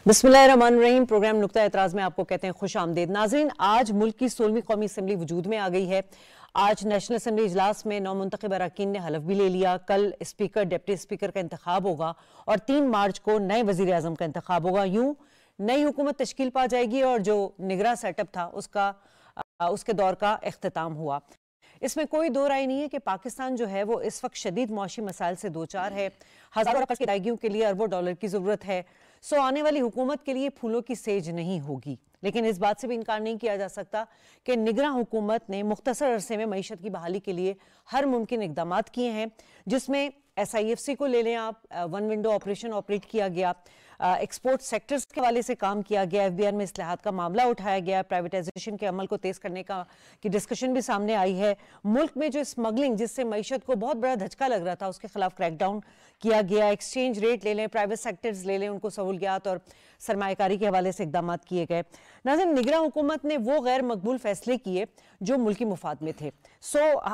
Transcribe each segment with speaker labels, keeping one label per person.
Speaker 1: बिस्मिल्लाहिर्रहमानिर्रहीम। प्रोग्राम नुक्ता एतराज में आपको कहते हैं खुश आमदीद। नाज़रीन, आज मुल्क की 16वीं कौमी असम्बली वजूद में आ गई है। आज नेशनल असम्बली इजलास में नौमुंतखब अरकान ने हलफ भी ले लिया। कल स्पीकर, डिप्टी स्पीकर का इंतखाब होगा और 3 मार्च को नए वजीर आजम का इंतखाब होगा। यूं नई हुकूमत तश्कील पा जाएगी और जो निगरां सेटअप था उसके दौर का इख्तिताम हुआ। इसमें कोई दो राय नहीं है कि पाकिस्तान जो है वो इस वक्त शदीद मौशी मसाइल से दो चार है। हजारों अरब की अदायगियों के लिए अरबों डॉलर की जरूरत है। सो आने वाली हुकूमत के लिए फूलों की सेज नहीं होगी। लेकिन इस बात से भी इनकार नहीं किया जा सकता कि निगरां हुकूमत ने मुख्तसर अरसे में मईशत की बहाली के लिए हर मुमकिन इकदाम किए हैं, जिसमें SIFC को ले लें आप, वन विंडो ऑपरेशन ऑपरेट किया गया, एक्सपोर्ट सेक्टर्स के हवाले से काम किया गया, FBR में इस्लाहात का मामला उठाया गया, प्राइवेटाइजेशन के अमल को तेज करने की डिस्कशन भी सामने आई है। मुल्क में जो स्मगलिंग जिससे मईशत को बहुत बड़ा धचका लग रहा था उसके खिलाफ क्रैकडाउन किया गया। एक्सचेंज रेट ले लें, प्राइवेट सेक्टर्स ले लें, उनको सहूलियात और सरमायाकारी के हवाले से इकदाम किए गए। नाज़रीन, निगरां हुकूमत ने वो गैर मकबूल फैसले किए जो मुल्की मुफाद में थे।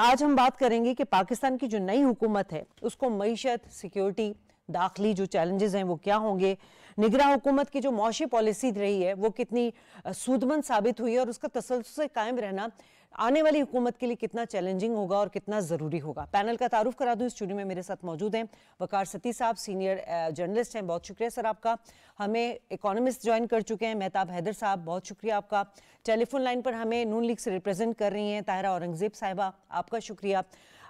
Speaker 1: आज हम बात करेंगे कि पाकिस्तान की जो नई हुकूमत है उसको मईशत, सिक्योरिटी, दाखिली जो चैलेंजेस हैं वो क्या होंगे, निगरां हुकूमत की जो मौशी पॉलिसी रही है वो कितनी सूदमंद साबित हुई है और उसका तसल्सल से कायम रहना आने वाली हुकूमत के लिए कितना चैलेंजिंग होगा और कितना ज़रूरी होगा। पैनल का तारुफ करा दूं। स्टूडियो में मेरे साथ मौजूद हैं वकार सती साहब, सीनियर जर्नलिस्ट हैं, बहुत शुक्रिया सर आपका। हमें इकोनॉमिस्ट ज्वाइन कर चुके हैं मेहताब हैदर साहब, बहुत शुक्रिया आपका। टेलीफोन लाइन पर हमें नून लीग से रिप्रेजेंट कर रही हैं ताहिरा औरंगजेब साहिबा, आपका शुक्रिया।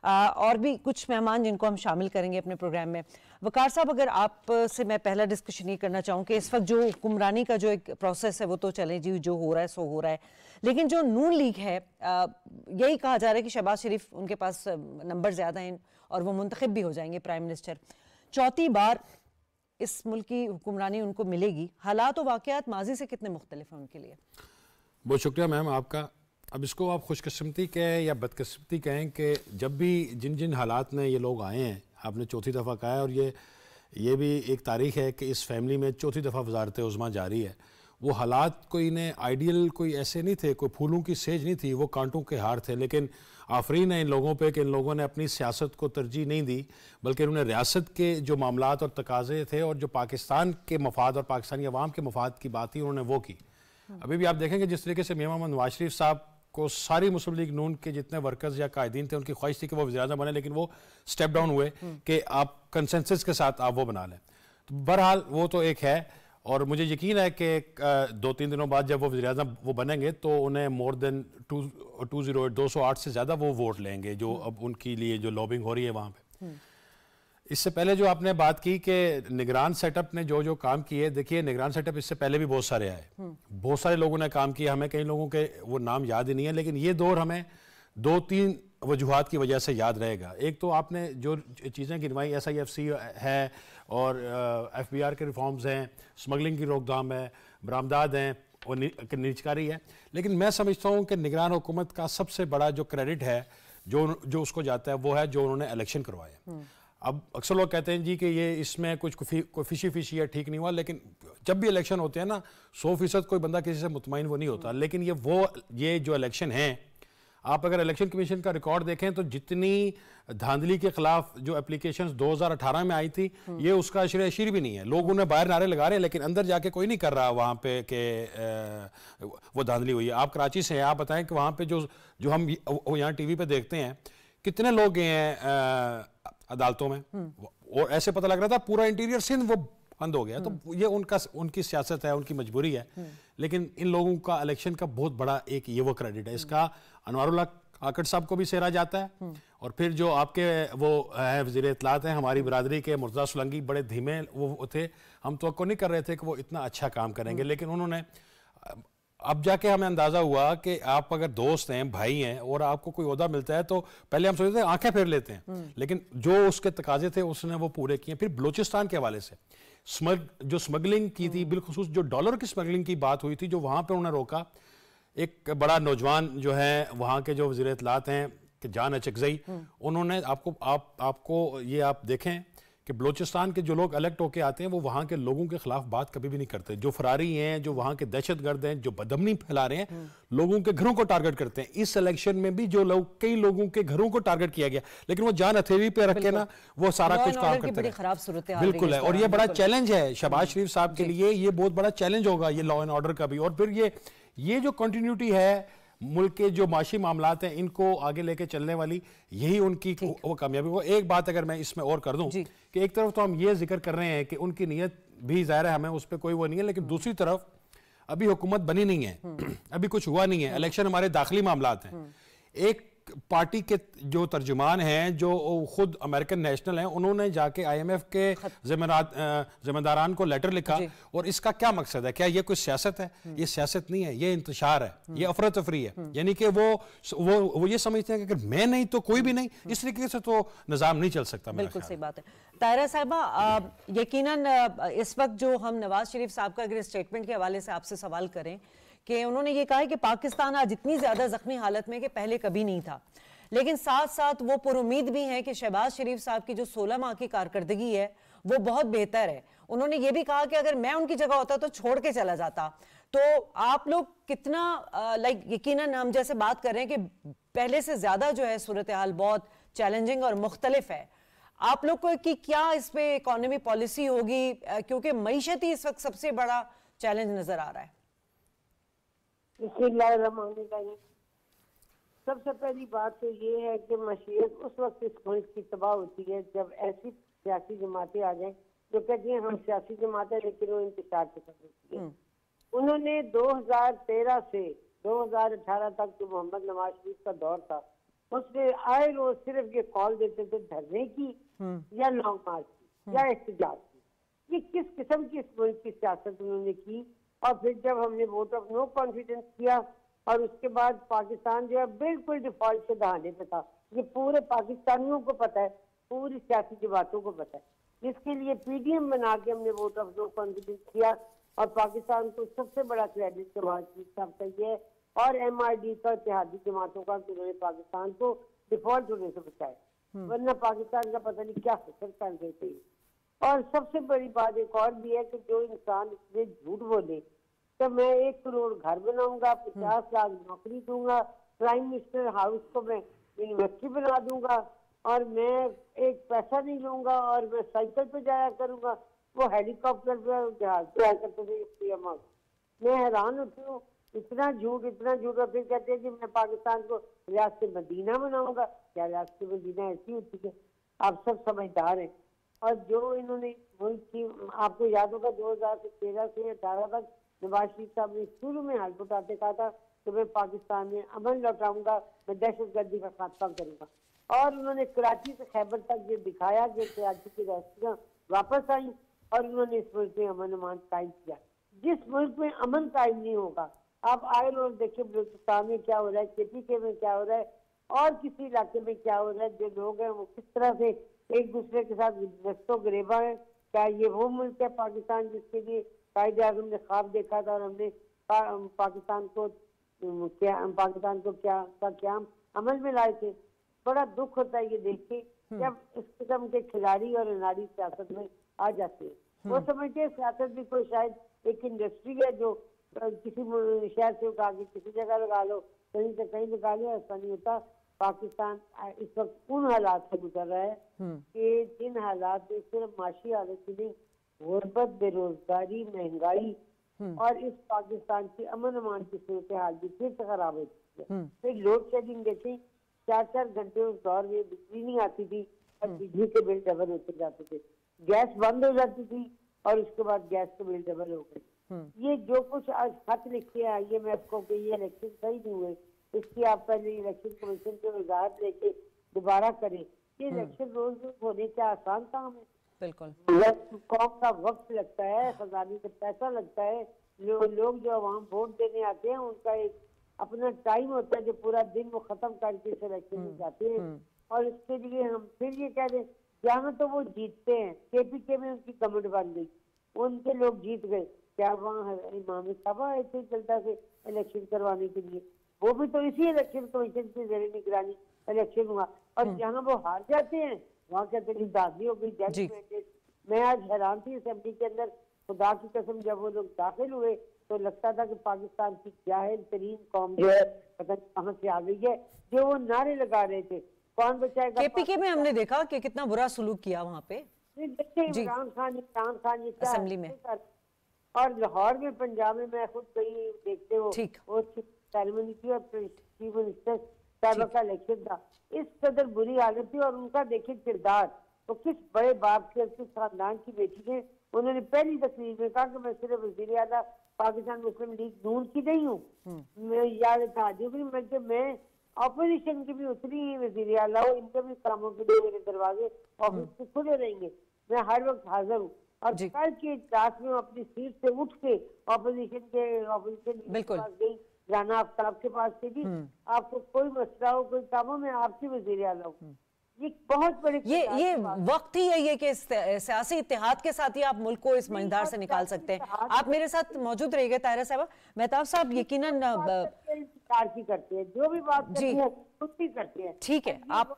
Speaker 1: और भी कुछ मेहमान जिनको हम शामिल करेंगे अपने प्रोग्राम में। वकार साहब, अगर आप से मैं पहला डिस्कशन ये करना चाहूँ कि इस वक्त जो हुक्मरानी का जो एक प्रोसेस है वो तो चले जी, जो हो रहा है सो हो रहा है, लेकिन जो नून लीग है यही कहा जा रहा है कि शहबाज शरीफ उनके पास नंबर ज़्यादा हैं और वो मुंतखब भी हो जाएंगे प्राइम मिनिस्टर। चौथी बार इस मुल्क की हुक्मरानी उनको मिलेगी। हालात और वाक़यात माजी से कितने मुख्तलिफ हैं उनके लिए?
Speaker 2: बहुत शुक्रिया मैम आपका। अब इसको आप खुशकिस्मती कहें या बदकिस्मती कहें कि जब भी जिन जिन हालात में ये लोग आए हैं, आपने चौथी दफ़ा कहा है और ये भी एक तारीख़ है कि इस फैमिली में चौथी दफ़ा वज़ारत उज़्मा जारी है। वो हालात कोई ने आइडियल कोई ऐसे नहीं थे, कोई फूलों की सेज नहीं थी, वो कांटों के हार थे। लेकिन आफरीन है इन लोगों पे कि इन लोगों ने अपनी सियासत को तरजीह नहीं दी, बल्कि उन्होंने रियासत के जो मामलात और तकाज़े थे और जो पाकिस्तान के मफाद और पाकिस्तानी अवाम के मफाद की बात थी उन्होंने वो की। अभी भी आप देखेंगे जिस तरीके से मियां मोहम्मद नवाज शरीफ साहब को सारी मुस्लिम लीग नून के जितने वर्कर्स या कायदीन थे उनकी ख्वाहिश थी कि वो वज़ीर-ए-आज़म बने, लेकिन वो स्टेप डाउन हुए कि आप कंसेंसस के साथ आप वो बना लें। तो बहरहाल वो तो एक है और मुझे यकीन है कि 2-3 दिनों बाद जब वो वज़ीर-ए-आज़म वो बनेंगे तो उन्हें मोर देन 208 से ज़्यादा वो वोट लेंगे जो अब उनके लिए जो लॉबिंग हो रही है वहाँ पर। इससे पहले जो आपने बात की कि निगरान सेटअप ने जो जो काम किए, देखिए निगरान सेटअप इससे पहले भी बहुत सारे आए, बहुत सारे लोगों ने काम किया, हमें कई लोगों के वो नाम याद ही नहीं है, लेकिन ये दौर हमें 2-3 वजूहात की वजह से याद रहेगा। एक तो आपने जो चीज़ें गिनवाई, SIFC है और FBR के रिफॉर्म्स हैं, स्मगलिंग की रोकथाम है, बरामदात हैं और निजकारी है, लेकिन मैं समझता हूँ कि निगरान हुकूमत का सबसे बड़ा जो क्रेडिट है जो उसको जाता है वो है जो उन्होंने इलेक्शन करवाए। अब अक्सर लोग कहते हैं जी कि ये इसमें कुछ कोई फिशी है, ठीक नहीं हुआ, लेकिन जब भी इलेक्शन होते हैं ना 100% कोई बंदा किसी से मुतमईन वो नहीं होता, लेकिन ये जो इलेक्शन है, आप अगर इलेक्शन कमीशन का रिकॉर्ड देखें तो जितनी धांधली के खिलाफ जो एप्लीकेशंस 2018 में आई थी ये उसका अशर भी नहीं है। लोग उन्हें बाहर नारे लगा रहे हैं लेकिन अंदर जाके कोई नहीं कर रहा वहाँ पे कि वो धांधली हुई है। आप कराची से हैं, आप बताएं कि वहाँ पे जो हम यहाँ TV पे देखते हैं कितने लोग गए हैं अदालतों में और ऐसे पता लग रहा था पूरा इंटीरियर सिंध वो बंद हो गया। तो ये उनकी सियासत है, उनकी मजबूरी है, लेकिन इन लोगों का इलेक्शन का बहुत बड़ा एक ये वो क्रेडिट है। इसका अनवारुल्लाह काकड़ साहब को भी सेहरा जाता है और फिर जो आपके वो है वज़ीर इत्तलात हैं हमारी बिरादरी के मुर्तज़ा सुलंगी, बड़े धीमे वो थे, हम तो नहीं कर रहे थे कि वो इतना अच्छा काम करेंगे, लेकिन उन्होंने अब जाके हमें अंदाजा हुआ कि आप अगर दोस्त हैं, भाई हैं और आपको कोई ओहदा मिलता है तो पहले हम सोचते थे आंखें फेर लेते हैं, लेकिन जो उसके तकाजे थे उसने वो पूरे किए। फिर बलूचिस्तान के हवाले से जो स्मगलिंग की थी, बिलखुसूस जो डॉलर की स्मगलिंग की बात हुई थी, जो वहाँ पर उन्होंने रोका, एक बड़ा नौजवान जो है वहाँ के जो वज़ीर इत्तलात हैं कि जान अचकज़ई, उन्होंने आपको ये आप देखें कि बलूचिस्तान के जो लोग इलेक्ट होके आते हैं वो वहाँ के लोगों के खिलाफ बात कभी भी नहीं करते। जो फरारी हैं, जो वहाँ के दहशतगर्द हैं, जो बदअमनी फैला रहे हैं, लोगों के घरों को टारगेट करते हैं। इस इलेक्शन में भी जो लोग, कई लोगों के घरों को टारगेट किया गया, लेकिन वो जान हथेली पे रख के ना वो सारा कुछ काम करते हैं।
Speaker 1: खराब सूरत
Speaker 2: बिल्कुल है, और ये बड़ा चैलेंज है शहबाज शरीफ साहब के लिए, ये बहुत बड़ा चैलेंज होगा ये लॉ एंड ऑर्डर का भी। और फिर ये जो कंटिन्यूटी है मुल्क के जो माशी मामलात हैं इनको आगे लेके चलने वाली, यही उनकी वो कामयाबी। वो एक बात अगर मैं इसमें और कर दूं कि एक तरफ तो हम ये जिक्र कर रहे हैं कि उनकी नीयत भी ज़ाहिर है, हमें उस पर कोई वो नहीं है, लेकिन दूसरी तरफ अभी हुकूमत बनी नहीं है, अभी कुछ हुआ नहीं है, इलेक्शन हमारे दाखिली मामलात हैं। एक पार्टी के जो तर्जुमान हैं, जो खुद अमेरिकन नेशनल हैं, उन्होंने जाके IMF के जिम्मेदारान को लेटर लिखा, और इसका क्या मकसद है? क्या ये कोई सियासत है? ये सियासत नहीं है, ये इंतशार है, ये अफरा तफरी है। यानी कि वो ये समझते हैं कि अगर मैं नहीं तो कोई भी नहीं, इस तरीके से तो निज़ाम नहीं चल सकता।
Speaker 1: बिल्कुल सही बात है। ताहिरा साहिबा, यकीनन इस वक्त जो हम नवाज शरीफ साहब का अगर स्टेटमेंट के हवाले से आपसे सवाल करें कि उन्होंने ये कहा है कि पाकिस्तान आज इतनी ज्यादा जख्मी हालत में कि पहले कभी नहीं था, लेकिन साथ साथ वो पुरुमीद भी हैं कि शहबाज शरीफ साहब की जो 16 माह की कारकर्दगी है वो बहुत बेहतर है। उन्होंने ये भी कहा कि अगर मैं उनकी जगह होता तो छोड़ के चला जाता। तो आप लोग कितना यकीनन हम जैसे बात कर रहे हैं कि पहले से ज्यादा जो है सूरत हाल बहुत चैलेंजिंग और मुख्तलिफ है, आप लोग को कि क्या इस पे इकोनॉमी पॉलिसी होगी, क्योंकि मईशत ही इस वक्त सबसे बड़ा चैलेंज नजर आ रहा है।
Speaker 3: सबसे पहली बात तो ये है कि मशीयत उस वक्त इस मुल्क की तबाह होती है जब ऐसी सियासी जमातें आ जाएं जो कहती हैं हम सियासी जमातें, लेकिन वो इंतजार के साथ होती है। उन्होंने 2013 से 2018 तक जो मोहम्मद नवाज शरीफ का दौर था, उसमें आए रोज सिर्फ ये कॉल देते थे धरने की या लॉन्ग मार्च की या एहतजाज की। ये किस किस्म की इस मुल्क की सियासत उन्होंने की? और फिर जब हमने वोट ऑफ नो कॉन्फिडेंस किया और उसके बाद पाकिस्तान जो है बिल्कुल डिफॉल्ट के दहाने पे था, ये पूरे पाकिस्तानियों को पता है, पूरी सियासी जमातों को पता है, जिसके लिए PDM बना के हमने वोट ऑफ नो कॉन्फिडेंस किया। और पाकिस्तान को सबसे बड़ा क्रेडिट नवाज शरीफ साहब का ये और MRD का, इत्तेहादी जमातों का, कि उन्होंने पाकिस्तान को डिफॉल्ट होने से बचाया, वरना पाकिस्तान का पता नहीं क्या फिक्र कर गए थे। और सबसे बड़ी बात एक और भी है कि जो इंसान इसमें झूठ बोले तो मैं 1 करोड़ घर बनाऊंगा, 50 लाख नौकरी दूंगा, प्राइम मिनिस्टर हाउस को मैं यूनिवर्सिटी बना दूंगा, और मैं एक पैसा नहीं लूंगा, और मैं साइकिल पे जाया करूंगा, वो हेलीकॉप्टर पे जहाज पे आया करते थे। मैं हैरान होती हूँ, इतना झूठ, इतना झूठ। और फिर कहते हैं कि मैं पाकिस्तान को रियासत मदीना बनाऊंगा। क्या रियासत मदीना ऐसी होती है? आप सब समझदार हैं। और जो इन्होंने मुल्क की, आपको याद होगा 2013 से 18 तक नवाज शरीफ साहब ने शुरू में हाल उठाते कहा था कि मैं पाकिस्तान में अमन लौटाऊंगा, मैं दहशतगर्दी का खात्मा करूंगा। और उन्होंने कराची से खैबर तक ये दिखाया कि कराची की रस्तियाँ वापस आई और उन्होंने इस मुल्क में अमन अमान कायम किया। जिस मुल्क में अमन कायम नहीं होगा, आप आए रोज देखिए बलूचिस्तान में क्या हो रहा है, KPK में क्या हो रहा है, और किसी इलाके में क्या हो रहा है, जो लोग हैं वो किस तरह से एक दूसरे के साथ दस्तों गिरेबा है। क्या ये वो मुल्क है पाकिस्तान जिसके लिए कायदे आज़म ने ख्वाब देखा था और हमने पाकिस्तान को क्या अमल में लाए थे? बड़ा दुख होता है ये देख के जब इस किस्म के खिलाड़ी और अनाड़ी सियासत में आ जाते हैं। वो समझते हैं सियासत भी कोई शायद एक इंडस्ट्री है जो किसी शहर से उठा के किसी जगह लगा लो, कहीं से कहीं लगा लो। ऐसा नहीं होता। पाकिस्तान इस वक्त उन हालात से गुजर रहा है कि जिन हालात में सिर्फ माशी हालत ही नहीं, गुर्बत, बेरोजगारी, महंगाई और इस पाकिस्तान की अमन अमान की सूरत हाल भी फिर से खराब हो चुकी है। फिर लोड शेडिंग देखें, 4-4 घंटे उस दौर में बिजली नहीं आती थी और बिजली के बिल डबल होते जाते थे, गैस बंद हो जाती थी और उसके बाद गैस के बिल डबल हो गए। ये जो कुछ आज खत लिखे हैं IMF को कि ये इलेक्शन सही नहीं हुए, इसकी आप पहले इलेक्शन कमीशन से वजाहत लेके दोबारा करें। ये इलेक्शन रोज रोज होने का आसान काम है? बिल्कुल। कौम का वक्त लगता है, खजाने से पैसा लगता है। लोग जो आवाम वोट देने आते हैं उनका एक अपना टाइम होता है जो पूरा दिन वो खत्म करके इस इलेक्शन में जाते हैं। और इसके लिए हम फिर ये कह दें, यहाँ तो वो जीतते हैं, KPK में उनकी कमेटी बन गई, उनके लोग जीत गए। क्या वहाँ इमाम साहब आए थे जल्दा से इलेक्शन करवाने के लिए? वो भी तो इसी इलेक्शन कमीशन की जेर निगरानी इलेक्शन हुआ, और जहाँ वो हार जाते हैं वहाँ कहते हैं दादी हो गई, जज। मैं आज हैरान थी असेंबली के अंदर, खुदा की कसम, जब वो लोग दाखिल हुए तो लगता था कि पाकिस्तान की जाहिल तरीन कौम जो है पता नहीं कहाँ से आ गई है, जो वो नारे लगा रहे थे कौन बचाएगा।
Speaker 1: केपीके में हमने देखा कि कितना बुरा सलूक किया वहाँ पे
Speaker 3: इमरान खान ये
Speaker 1: असेंबली में,
Speaker 3: और लाहौर में, पंजाब में मैं खुद गई, देखते हो वो सेरेमनी की और चीफ मिनिस्टर साहब का इलेक्शन था, इस कदर बुरी हालत थी। और उनका देखिए किरदार, तो किस बड़े बाप के, किस खानदान की बेटी है। उन्होंने पहली तकरीर में कहा कि मैं सिर्फ वज़ीर आला पाकिस्तान मुस्लिम लीग नून की नहीं हूँ, मैं याद था जो मैं ऑपोजिशन की भी उतनी ही वज़ीर आला हूँ, इनके भी कामों के लिए मेरे दरवाजे ऑफिस से खुले रहेंगे, मैं हर वक्त हाजिर हूँ। और कल के इजलास में अपनी सीट से उठ के ऑपोजिशन के पास गई, राना आफ्ताब के पास से भी, आपको कोई मसला हो, कोई काम हो, मैं आपकी वज़ीर आला हूँ। ये बहुत बड़े
Speaker 1: ये वक्त ही है ये कि सियासी इत्तेहाद के साथ ही आप मुल्क को इस मंझधार से निकाल सकते हैं। आप मेरे साथ मौजूद रहिएगा ताहिरा साहब। मेहताब साहब यकीनन
Speaker 3: की करते हैं, जो भी बात करते हैं खुद ही करते हैं।
Speaker 1: ठीक है, आप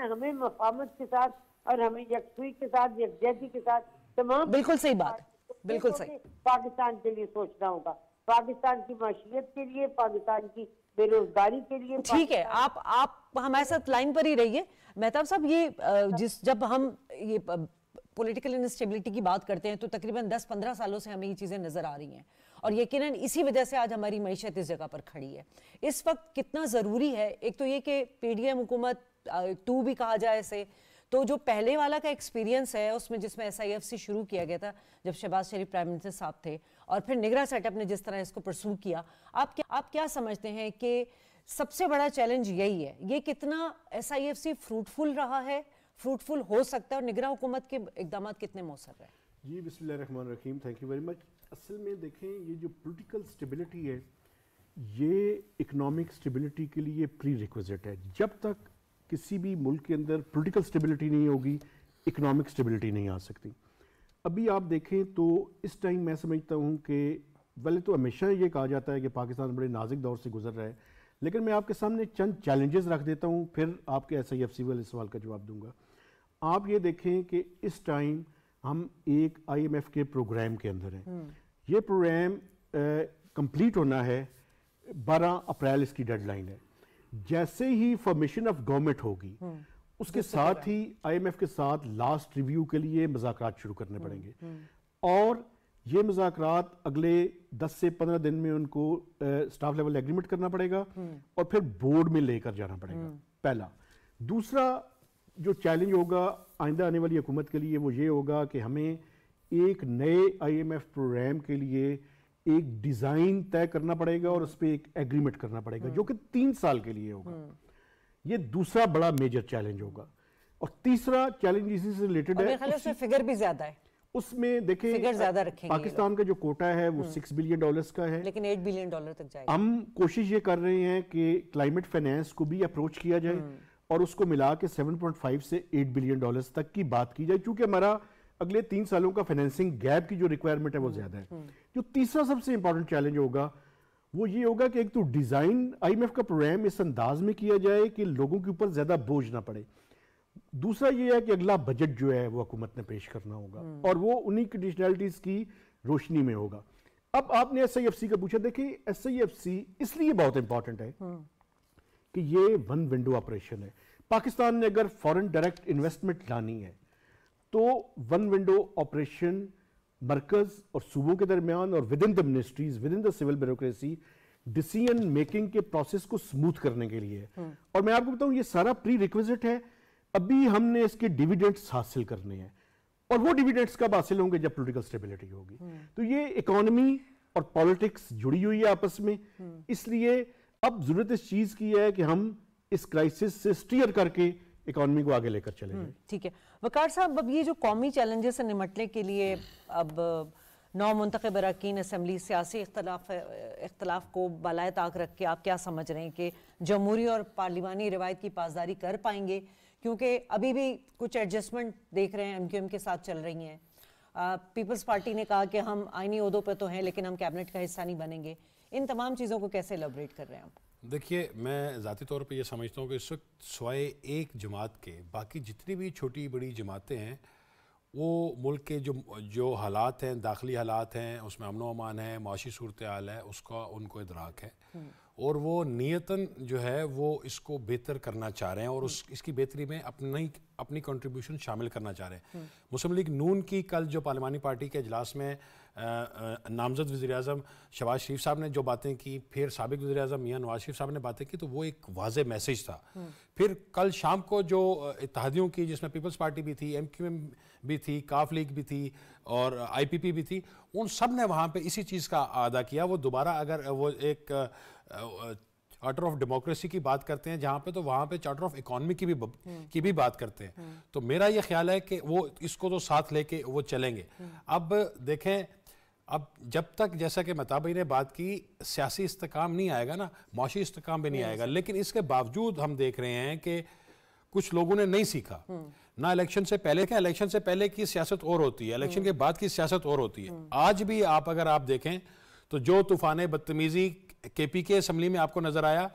Speaker 3: हमें मफामत के साथ और हमें यकसुई के साथ, यकजहती के साथ तमाम,
Speaker 1: बिल्कुल सही बात, बिल्कुल सही,
Speaker 3: पाकिस्तान के लिए सोचना होगा, पाकिस्तान की माशियत के लिए, पाकिस्तान की बेरोजगारी के लिए।
Speaker 1: ठीक है, आप हमारे साथ लाइन पर ही रहिए। मेहताब साहब, ये जब हम ये पॉलिटिकल इंस्टेबिलिटी की बात करते हैं तो तकरीबन 10-15 सालों से हमें ये चीज़ें नज़र आ रही हैं, और यकीनन इसी वजह से आज हमारी मईशत इस जगह पर खड़ी है। इस वक्त कितना ज़रूरी है, एक तो ये कि पीडीएम हुकूमत 2 भी कहा जाए इसे, तो जो पहले वाला का एक्सपीरियंस है उसमें, जिसमें SIFC शुरू किया गया था जब शहबाज शरीफ प्राइम मिनिस्टर साहब थे, और फिर निगरान सेटअप ने जिस तरह इसको परसू किया, आप क्या समझते हैं कि सबसे बड़ा चैलेंज यही है, ये कितना SIFC फ्रूटफुल रहा है, फ्रूटफुल हो सकता है, और निगरान हुकूमत के इकदाम कितने मौसर रहे?
Speaker 4: जी बिस्मिल्लाहिर्रहमानिर्रहीम, थैंक यू वेरी मच। असल में देखें, ये जो पॉलिटिकल स्टेबिलिटी है, ये इकोनॉमिक स्टेबिलिटी के लिए प्री रिक्विजिट है। जब तक किसी भी मुल्क के अंदर पॉलिटिकल स्टेबिलिटी नहीं होगी, इकोनॉमिक स्टेबिलिटी नहीं आ सकती। अभी आप देखें तो इस टाइम मैं समझता हूँ कि पहले तो हमेशा ये कहा जाता है कि पाकिस्तान बड़े नाजुक दौर से गुजर रहा है, लेकिन मैं आपके सामने चंद चैलेंजेस रख देता हूँ, फिर आपके SIFC वाले सवाल का जवाब दूंगा। आप ये देखें कि इस टाइम हम एक IMF के प्रोग्राम के अंदर हैं। ये प्रोग्राम कंप्लीट होना है, 12 अप्रैल इसकी डेडलाइन है। जैसे ही फॉर्मेशन ऑफ गवर्नमेंट होगी, उसके साथ ही IMF के साथ लास्ट रिव्यू के लिए मुज़ाकरात शुरू करने पड़ेंगे, और ये मुज़ाकरात अगले 10 से 15 दिन में उनको स्टाफ लेवल एग्रीमेंट करना पड़ेगा, और फिर बोर्ड में लेकर जाना पड़ेगा, पहला। दूसरा जो चैलेंज होगा आइंदा आने वाली हुकूमत के लिए, वो ये होगा कि हमें एक नए IMF प्रोग्राम के लिए एक डिज़ाइन तय करना पड़ेगा और उस पर एक एग्रीमेंट करना पड़ेगा, जो कि 3 साल के लिए होगा। ये दूसरा बड़ा मेजर चैलेंज होगा। और तीसरा चैलेंज इसी से रिलेटेड है,
Speaker 1: उसमें फिगर भी ज्यादा है,
Speaker 4: उसमें देखें
Speaker 1: फिगर ज्यादा रखेंगे।
Speaker 4: पाकिस्तान का जो कोटा है वो $6 बिलियन का है,
Speaker 1: लेकिन $8 बिलियन तक जाएगा।
Speaker 4: हम कोशिश ये कर रहे हैं कि क्लाइमेट फाइनेंस को भी अप्रोच किया जाए और उसको मिला के 7.5 से $8 बिलियन तक की बात की जाए, क्योंकि हमारा अगले 3 सालों का फाइनेंसिंग गैप की जो रिक्वायरमेंट है वो ज्यादा है। जो तीसरा सबसे इंपॉर्टेंट चैलेंज होगा वो ये होगा कि एक तो डिजाइन IMF का प्रोग्राम इस अंदाज में किया जाए कि लोगों के ऊपर ज्यादा बोझ ना पड़े। दूसरा ये है कि अगला बजट जो है वो हुकूमत ने पेश करना होगा, और वो उन्हीं कंडीशनैलिटीज की रोशनी में होगा। अब आपने SIFC का पूछा, देखिए SIFC इसलिए बहुत इंपॉर्टेंट है कि ये वन विंडो ऑपरेशन है। पाकिस्तान ने अगर फॉरेन डायरेक्ट इन्वेस्टमेंट लानी है तो वन विंडो ऑपरेशन मरकज और सूबों के दरमियान और within the ministries, within the civil bureaucracy, decision making के प्रोसेस को स्मूथ करने के लिए है। और मैं आपको बताऊं ये सारा प्री रिक्विजिट है। अभी हमने इसके डिविडेंड्स हासिल करने हैं, और वो डिविडेंड्स कब हासिल होंगे? जब पॉलिटिकल स्टेबिलिटी होगी। तो ये इकोनॉमी और पॉलिटिक्स जुड़ी हुई है आपस में, इसलिए अब जरूरत इस चीज की है कि हम इस क्राइसिस से स्टीयर करके इकोनॉमी को आगे लेकर चले जाएं।
Speaker 1: ठीक है वकार साहब, अब ये जो कौमी चैलेंजेस से निमटने के लिए अब 9 मुंतखब अरकान असम्बली सियासी इख्तलाफ को बालाए ताक रख के आप क्या समझ रहे हैं कि जमहूरी और पार्लिमानी रिवायत की पासदारी कर पाएंगे? क्योंकि अभी भी कुछ एडजस्टमेंट देख रहे हैं MQM के साथ चल रही हैं। पीपल्स पार्टी ने कहा कि हम आईनी ओहदों पर तो हैं लेकिन हम कैबिनेट का हिस्सा नहीं बनेंगे। इन तमाम चीज़ों को कैसे एलैबोरेट कर रहे हैं आप?
Speaker 2: देखिए, मैं ज़ाती तौर पे ये समझता हूँ कि इस वक्त सिवाय एक जमात के बाकी जितनी भी छोटी बड़ी जमातें हैं वो मुल्क के जो जो हालात हैं, दाखिली हालात हैं, उसमें अमन व अमान है, माशी सूरत हाल है, उसका उनको इदराक है और वो नियतन जो है वो इसको बेहतर करना चाह रहे हैं और इसकी बेहतरी में अपनी कंट्रीब्यूशन शामिल करना चाह रहे हैं। मुस्लिम लीग नून की कल जो पार्लिमानी पार्टी के इजलास में नामजद वज़ीर-ए-आज़म शहबाज शरीफ साहब ने जो बातें की, फिर साबिक वज़ीर-ए-आज़म मियां नवाज शरीफ साहब ने बातें की, तो वो एक वाज़े मैसेज था। फिर कल शाम को जो इत्तेहादियों की, जिसमें पीपल्स पार्टी भी थी, MQM भी थी, काफ लीग भी थी और IPP भी थी, उन सब ने वहाँ पे इसी चीज़ का अदा किया। वो दोबारा अगर वो एक चार्टर ऑफ डेमोक्रेसी की बात करते हैं जहाँ पे, तो वहाँ पे चार्टर ऑफ इकोनॉमी की भी बात करते हैं। तो मेरा ये ख्याल है कि वो इसको तो साथ लेके वो चलेंगे। अब देखें, अब जब तक जैसा कि महताब भाई ने बात की, सियासी इस्तेकाम नहीं आएगा ना, माशी इस्तेकाम भी नहीं आएगा। लेकिन इसके बावजूद हम देख रहे हैं कि कुछ लोगों ने नहीं सीखा ना। इलेक्शन से पहले क्या, इलेक्शन से पहले की सियासत और होती है, इलेक्शन के बाद की सियासत और होती है। आज भी अगर आप देखें तो जो तूफान बदतमीजी KP के असम्बली में आपको नजर आया,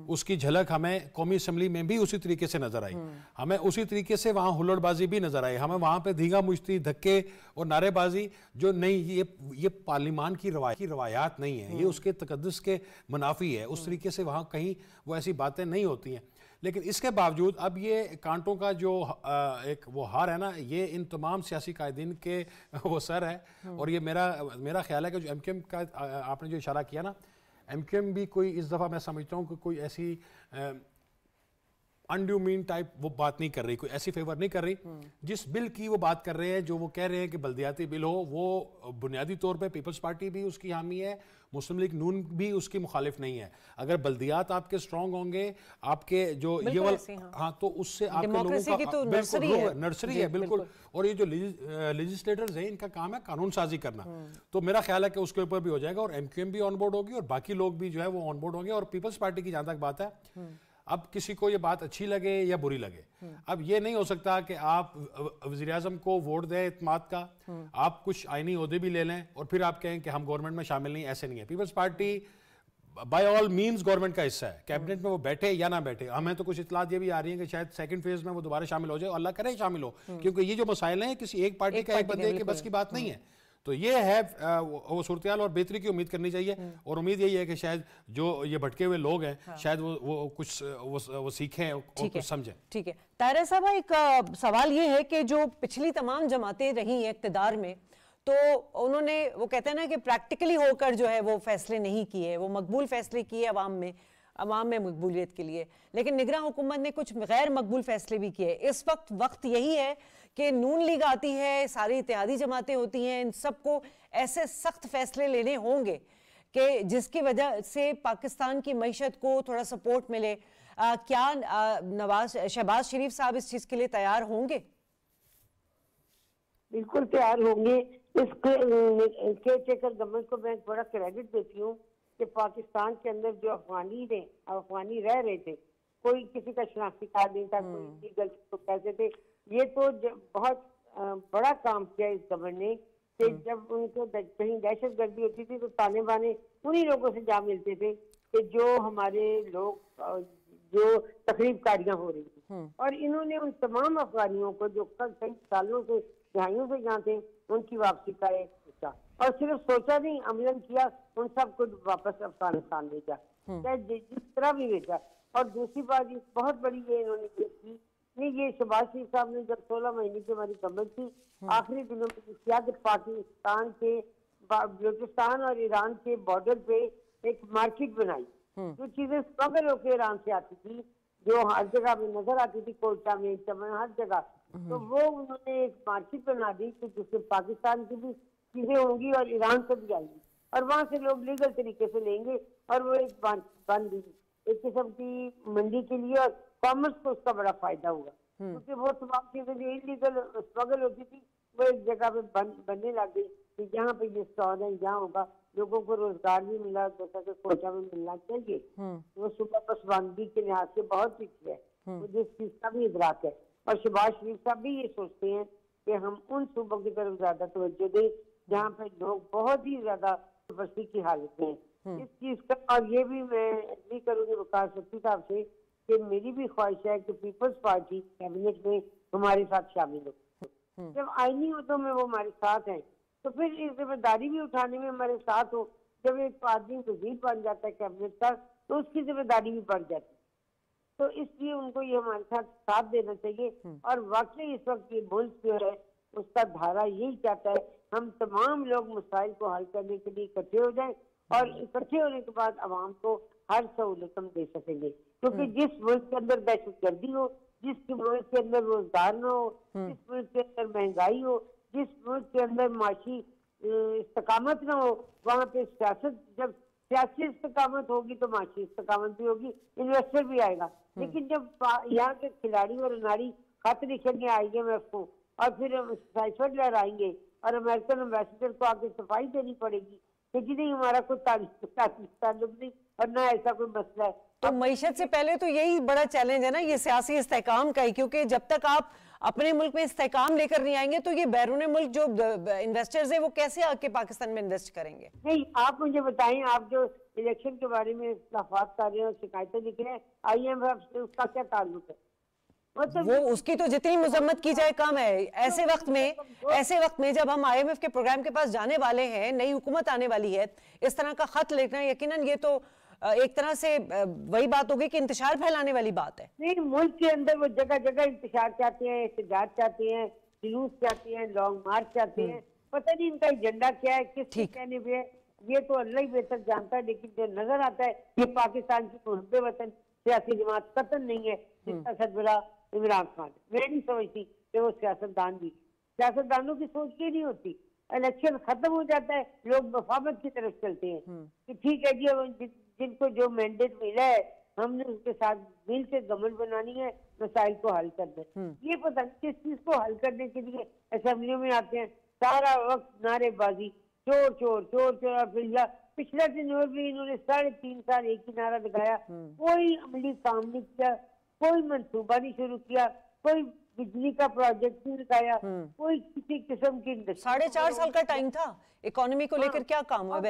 Speaker 2: उसकी झलक हमें कौमी असम्बली में भी उसी तरीके से नजर आई। हमें उसी तरीके से वहां हुल्लड़बाजी भी नजर आई, हमें वहां पे धीगा मुश्ती, धक्के और नारेबाजी जो नहीं, ये पार्लियामान की रवायात नहीं है, ये उसके तकद्दुस के मुनाफी है। उस तरीके से वहां कहीं वो ऐसी बातें नहीं होती हैं। लेकिन इसके बावजूद अब ये कांटों का जो एक वो हार है ना, ये इन तमाम सियासी कायदीन के वो सर है। और ये मेरा ख्याल है कि जो MQM का आपने जो इशारा किया ना, MQM भी कोई इस दफ़ा मैं समझता हूँ कि कोई ऐसी अनड्यू मीन टाइप वो बात नहीं कर रही, कोई ऐसी फेवर नहीं कर रही। जिस बिल की वो बात कर रहे हैं, जो वो कह रहे हैं कि बल्दियाती बिल हो, वो बुनियादी तौर पे पीपल्स पार्टी भी उसकी हामी है, मुस्लिम लीग नून भी उसकी मुखालिफ नहीं है। अगर बल्दियात आपके स्ट्रांग होंगे, आपके जो ये वाला, हाँ, तो उससे आपके लोगों का
Speaker 1: तो
Speaker 2: नर्सरी है बिल्कुल। और ये जो लेजिस्लेटर्स हैं, इनका काम है कानून साजी करना। तो मेरा ख्याल है कि उसके ऊपर भी हो जाएगा और MQM भी ऑन बोर्ड होगी और बाकी लोग भी जो है वो ऑन बोर्ड होंगे। और पीपल्स पार्टी की जहां तक बात है, अब किसी को ये बात अच्छी लगे या बुरी लगे, अब ये नहीं हो सकता कि आप वज़ीर-ए-आज़म को वोट दें इत्मीनान का, आप कुछ आईनी ओहदे भी ले लें और फिर आप कहें कि हम गवर्नमेंट में शामिल नहीं। ऐसे नहीं है। Peoples Party by all means government का हिस्सा है, कैबिनेट में वो बैठे या ना बैठे। हमें तो कुछ इतलात ये भी आ रही है कि शायद सेकंड फेज में वो दोबारा शामिल हो जाए, अल्लाह करे शामिल हो, क्योंकि ये जो मसाइल हैं किसी एक पार्टी का, एक बंदे के बस की बात नहीं है। तो ये है वो सूरत हाल और बेहतरी की उम्मीद करनी चाहिए। और उम्मीद यही है कि शायद जो ये भटके हुए लोग हैं, शायद वो कुछ वो सीखें और कुछ समझें।
Speaker 1: ठीक है ताहिरा साहब, एक सवाल ये है कि जो पिछली तमाम जमातें रही हैं इक़्तिदार में, तो उन्होंने, वो कहते हैं ना कि प्रैक्टिकली होकर जो है वो फैसले नहीं किए, वो मकबूल फैसले किए अवाम में मकबूलियत के लिए। लेकिन निगरान हुकूमत ने कुछ गैर मकबूल फैसले भी किए। इस वक्त यही है कि नून लीग आती है, सारी इत्तेहादी जमातें होती हैं, इन सबको ऐसे सख्त फैसले लेने होंगे कि जिसकी वजह से पाकिस्तान की मईशत को थोड़ा सपोर्ट मिले। क्या शहबाज शरीफ साहब इस चीज़ के लिए तैयार होंगे?
Speaker 3: बिल्कुल तैयार होंगे। इसके गवर्नमेंट को मैं बड़ा क्रेडिट देती हूँ कि पाकिस्तान के अंदर जो अफगानी रह रहे थे, कोई किसी का शनाख्ती कार्ड नहीं था, कोई गलती तो कहते थे। ये तो बहुत बड़ा काम किया इस गवर्नमेंट ने कि जब उनको कहीं दहशत गर्दी होती थी तो ताने बाने उन्हीं लोगों से जा मिलते थे कि जो हमारे लोग जो तकरीबकारियां हो रही थी। और इन्होंने उन तमाम अफगानियों को जो कई सालों से दहाइयों से यहाँ थे, उनकी वापसी का एक सोचा, और सिर्फ सोचा नहीं, अमलन किया, उन सबको वापस अफगानिस्तान भेजा, चाहे जिस तरह भी भेजा। और दूसरी बात बहुत बड़ी ये इन्होंने की, ये शहबाज शरीफ साहब ने जब 16 महीने की हमारी गवर्नमेंट थी, आखिरी दिनों में किया कि पाकिस्तान के बलूचिस्तान और ईरान के बॉर्डर पे एक मार्केट बनाई। जो चीजें स्मगल होकर ईरान से आती थी, जो हर जगह में नजर आती थी, कोयटा में, चमन, हर जगह, तो वो उन्होंने एक मार्केट बना दी कि जिससे पाकिस्तान की भी चीजें होंगी और ईरान से भी आएंगी, और वहां से लोग लीगल तरीके से लेंगे। और वो एक बन दी एक किस्म की मंडी के लिए, और कॉमर्स को उसका बड़ा फायदा हुआ, क्योंकि वो तमाम चीजें जो इलीगल स्मगल होती थी वो एक जगह पे बनने लग गई कि यहाँ पे ये स्टॉल है, यहाँ होगा, लोगों को रोजगार भी मिला जैसा कि कोटा में मिलना चाहिए। वो सुबह पसमानगी के लिहाज से बहुत पीछे है, मुझे इस चीज का भी इदराक है। और शहबाज शरीफ साहब भी ये सोचते हैं कि हम उन सूबों की तरफ ज्यादा तवज्जो दें जहाँ पे लोग बहुत ही ज्यादा बस्ती की हालत में, इस चीज का। और ये भी मैं एग्री करूंगी वकार शक्ति साहब से कि मेरी भी ख्वाहिश है कि पीपल्स पार्टी कैबिनेट में हमारे साथ शामिल हो। जब आईनी मुद्दों में वो हमारे साथ हैं तो फिर इस जिम्मेदारी भी उठाने में हमारे साथ हो। जब एक आदमी वजीर बन जाता है कैबिनेट का तो उसकी जिम्मेदारी भी बढ़ जाती है। तो इसलिए उनको ये हमारे साथ देना चाहिए। और वाकई इस वक्त ये मुल्क जो है उसका धारा यही चाहता है हम तमाम लोग मसाइल को हल करने के लिए इकट्ठे हो जाएं और इकट्ठे होने के बाद आवाम को हर सहूलत हम दे सकेंगे। क्योंकि जिस मुल्क के अंदर दहशतगर्दी हो, जिस मुल्क के अंदर रोजगार न हो, जिस मुल्क के अंदर महंगाई हो, जिस मुल्क के अंदर माशी इस्तकामत न हो, वहाँ पे सियासत, जब सियासी इस्तकामत होगी तो माशी इस्तकामत भी होगी, इन्वेस्टर भी आएगा। लेकिन जब यहाँ के खिलाड़ी और नारी खत लिखेंगे IMF को और फिर साइफर लहराएंगे और अमेरिकन एम्बेसडर को आके सफाई देनी पड़ेगी कि जी नहीं हमारा कोई ताल्लुक नहीं और ना ऐसा कोई मसला है।
Speaker 1: तो मईशत से पहले तो यही बड़ा चैलेंज है ना, ये सियासी इस्तेहकाम का ही, क्योंकि जब तक आप अपने मुल्क में इस्तेहकाम लेकर नहीं आएंगे तो ये बैरून मुल्क जो इन्वेस्टर्स है वो कैसे आके पाकिस्तान में इन्वेस्ट करेंगे?
Speaker 3: नहीं, आप मुझे बताएं, आप जो इलेक्शन के बारे में इख्तलाफात कर रहे हैं, शिकायतें लिख रहे हैं, IMF से उसका क्या ताल्लुक है?
Speaker 1: मतलब वो उसकी तो जितनी मजम्मत की जाए कम है। ऐसे वक्त में जब हम IMF के प्रोग्राम के पास जाने वाले हैं, नई हुकूमत आने वाली है, इस तरह का खत लिखना यकीनन ये तो एक तरह से वही बात होगी कि इंतशार फैलाने वाली बात है।
Speaker 3: नहीं, मुल्क के अंदर वो जगह जगह इंतशार चाहते हैं, एहतजाज चाहते हैं, जुलूस चाहते हैं, लॉन्ग मार्च चाहते हैं। पता नहीं इनका एजेंडा क्या है, किस कहने पे है, ये तो अल्लाह ही बेहतर जानता है। लेकिन जो नजर आता है ये पाकिस्तान की मुहब्बे वतन सियासी जमात कतन नहीं है जिसका सरबराह इमरान खान। मैं नहीं समझती कि वो सियासतदान भी, सियासतदानों की सोच ये नहीं होती। इलेक्शन खत्म हो जाता है, लोग मफामत की तरफ चलते हैं कि ठीक है जी, जिनको जो मैंडेट मिला है हमने उसके साथ मिल के गवर्नमेंट बनानी है, मसाइल को हल करना है। ये पता नहीं किस चीज को हल करने के लिए असेंबलियों में आते हैं, सारा वक्त नारेबाजी, चोर चोर चोर चोर। पिछला दिन और भी इन्होंने 3.5 साल एक ही नारा लगाया, कोई अमली काम नहीं किया, कोई मंसूबा नहीं शुरू किया, कोई बिजली का प्रोजेक्ट नहीं लगाया, कोई किसी किस्म की
Speaker 1: 4.5 साल का टाइम था, इकोनॉमी को लेकर क्या काम हुआ?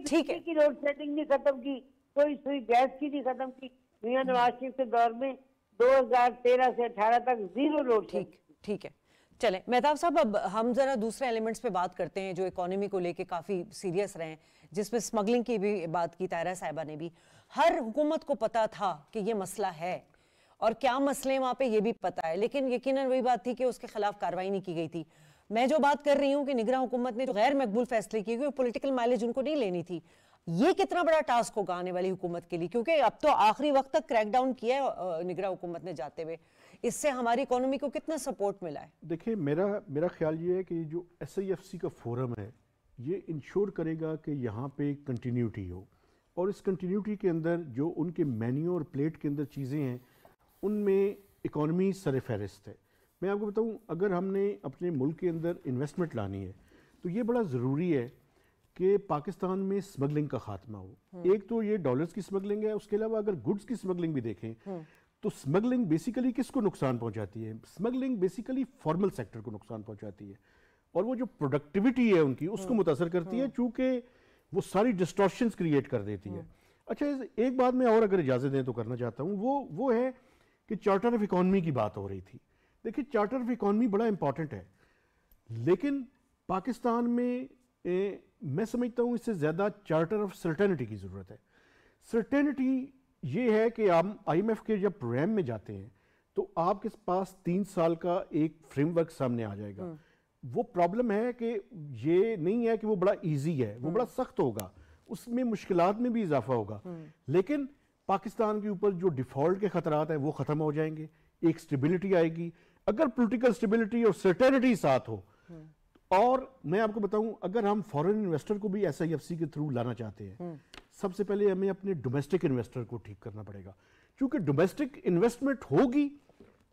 Speaker 3: ठीक है, लोड सेटिंग नहीं खत्म की, कोई सुई गैस की नहीं खत्म की। मियां नवाज शरीफ के दौर में 2013 से 18 तक 0 लोड।
Speaker 1: ठीक है, चलें मेहताब साहब, अब हम जरा दूसरे एलिमेंट्स पे बात करते हैं जो इकोनॉमी को लेके काफ़ी सीरियस रहे हैं, जिसमें स्मगलिंग की भी बात की तायरा साहिबा ने भी। हर हुकूमत को पता था कि ये मसला है और क्या मसले वहाँ पे ये भी पता है, लेकिन यकीनन वही बात थी कि उसके खिलाफ कार्रवाई नहीं की गई थी। मैं जो बात कर रही हूँ कि निगरान हुकूमत ने जो गैर मकबूल फैसले किए, वो पॉलिटिकल माइलेज उनको नहीं लेनी थी। ये कितना बड़ा टास्क होगा आने वाली हुकूमत के लिए, क्योंकि अब तो आखिरी वक्त तक क्रैकडाउन किया है निगरान हुकूमत ने जाते हुए, इससे हमारी इकोनॉमी को कितना सपोर्ट मिला है?
Speaker 4: देखिए, मेरा ख्याल ये है कि जो SIFC का फोरम है ये इंश्योर करेगा कि यहाँ पे कंटिन्यूटी हो, और इस कंटिन्यूटी के अंदर जो उनके मेन्यू और प्लेट के अंदर चीज़ें हैं उनमें इकॉनमी सरफहरिस्त है। मैं आपको बताऊं, अगर हमने अपने मुल्क के अंदर इन्वेस्टमेंट लानी है तो ये बड़ा ज़रूरी है कि पाकिस्तान में स्मगलिंग का खात्मा हो। एक तो ये डॉलर्स की स्मगलिंग है, उसके अलावा अगर गुड्स की स्मगलिंग भी देखें तो स्मगलिंग बेसिकली किसको नुकसान पहुंचाती है? स्मगलिंग बेसिकली फॉर्मल सेक्टर को नुकसान पहुंचाती है और वो जो प्रोडक्टिविटी है उनकी उसको मुतासर करती है, चूँकि वो सारी डिस्टॉर्शंस क्रिएट कर देती है। अच्छा, एक बात मैं और अगर इजाज़त दें तो करना चाहता हूँ, वो है कि चार्टर ऑफ इकॉनमी की बात हो रही थी। देखिए, चार्टर ऑफ इकॉनमी बड़ा इंपॉर्टेंट है, लेकिन पाकिस्तान में मैं समझता हूँ इससे ज़्यादा चार्टर ऑफ सर्टेनिटी की ज़रूरत है। सर्टेनिटी ये है कि आप IMF के जब प्रोग्राम में जाते हैं तो आपके पास 3 साल का एक फ्रेमवर्क सामने आ जाएगा। वो प्रॉब्लम है कि ये नहीं है कि वो बड़ा इजी है, वो बड़ा सख्त होगा, उसमें मुश्किलात में भी इजाफा होगा, लेकिन पाकिस्तान के ऊपर जो डिफॉल्ट के खतरात हैं वो ख़त्म हो जाएंगे, एक स्टेबिलिटी आएगी। अगर पॉलिटिकल स्टेबिलिटी और सर्टेनिटी साथ हो, और मैं आपको बताऊं, अगर हम फॉरेन इन्वेस्टर को भी SIFC के थ्रू लाना चाहते हैं, सबसे पहले हमें अपने डोमेस्टिक इन्वेस्टर को ठीक करना पड़ेगा, क्योंकि डोमेस्टिक इन्वेस्टमेंट होगी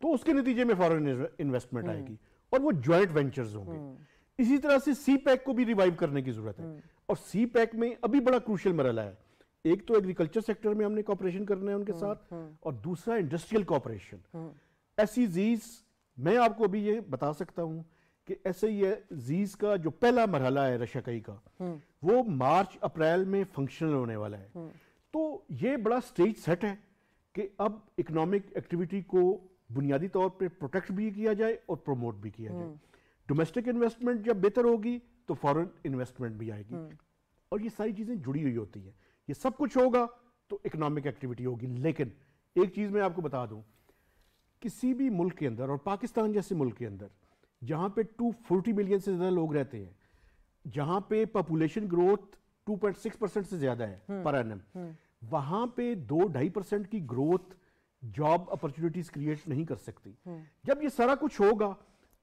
Speaker 4: तो उसके नतीजे में फॉरेन इन्वेस्टमेंट आएगी और वो ज्वाइंट वेंचर्स होंगे। इसी तरह से CPEC को भी रिवाइव करने की जरूरत है, और CPEC में अभी बड़ा क्रूशियल मरहला है। एक तो एग्रीकल्चर सेक्टर में हमने कॉपरेशन करना है उनके साथ, और दूसरा इंडस्ट्रियल कॉपरेशन। SEZs, मैं आपको अभी ये बता सकता हूं कि ऐसे ही है, जीज का जो पहला मरहला है रशाकई का, वो मार्च अप्रैल में फंक्शनल होने वाला है। तो ये बड़ा स्टेज सेट है कि अब इकोनॉमिक एक्टिविटी को बुनियादी तौर पे प्रोटेक्ट भी किया जाए और प्रमोट भी किया जाए। डोमेस्टिक इन्वेस्टमेंट जब बेहतर होगी तो फॉरेन इन्वेस्टमेंट भी आएगी, और ये सारी चीजें जुड़ी हुई होती हैं। ये सब कुछ होगा तो इकोनॉमिक एक्टिविटी होगी। लेकिन एक चीज मैं आपको बता दूं, किसी भी मुल्क के अंदर, और पाकिस्तान जैसे मुल्क के अंदर जहां पे 240 मिलियन से ज्यादा लोग रहते हैं, जहां पे पॉपुलेशन ग्रोथ 2.6% से ज्यादा है पर एनम, वहां पे 2-2.5% की ग्रोथ जॉब अपॉर्चुनिटीज क्रिएट नहीं कर सकती। जब ये सारा कुछ होगा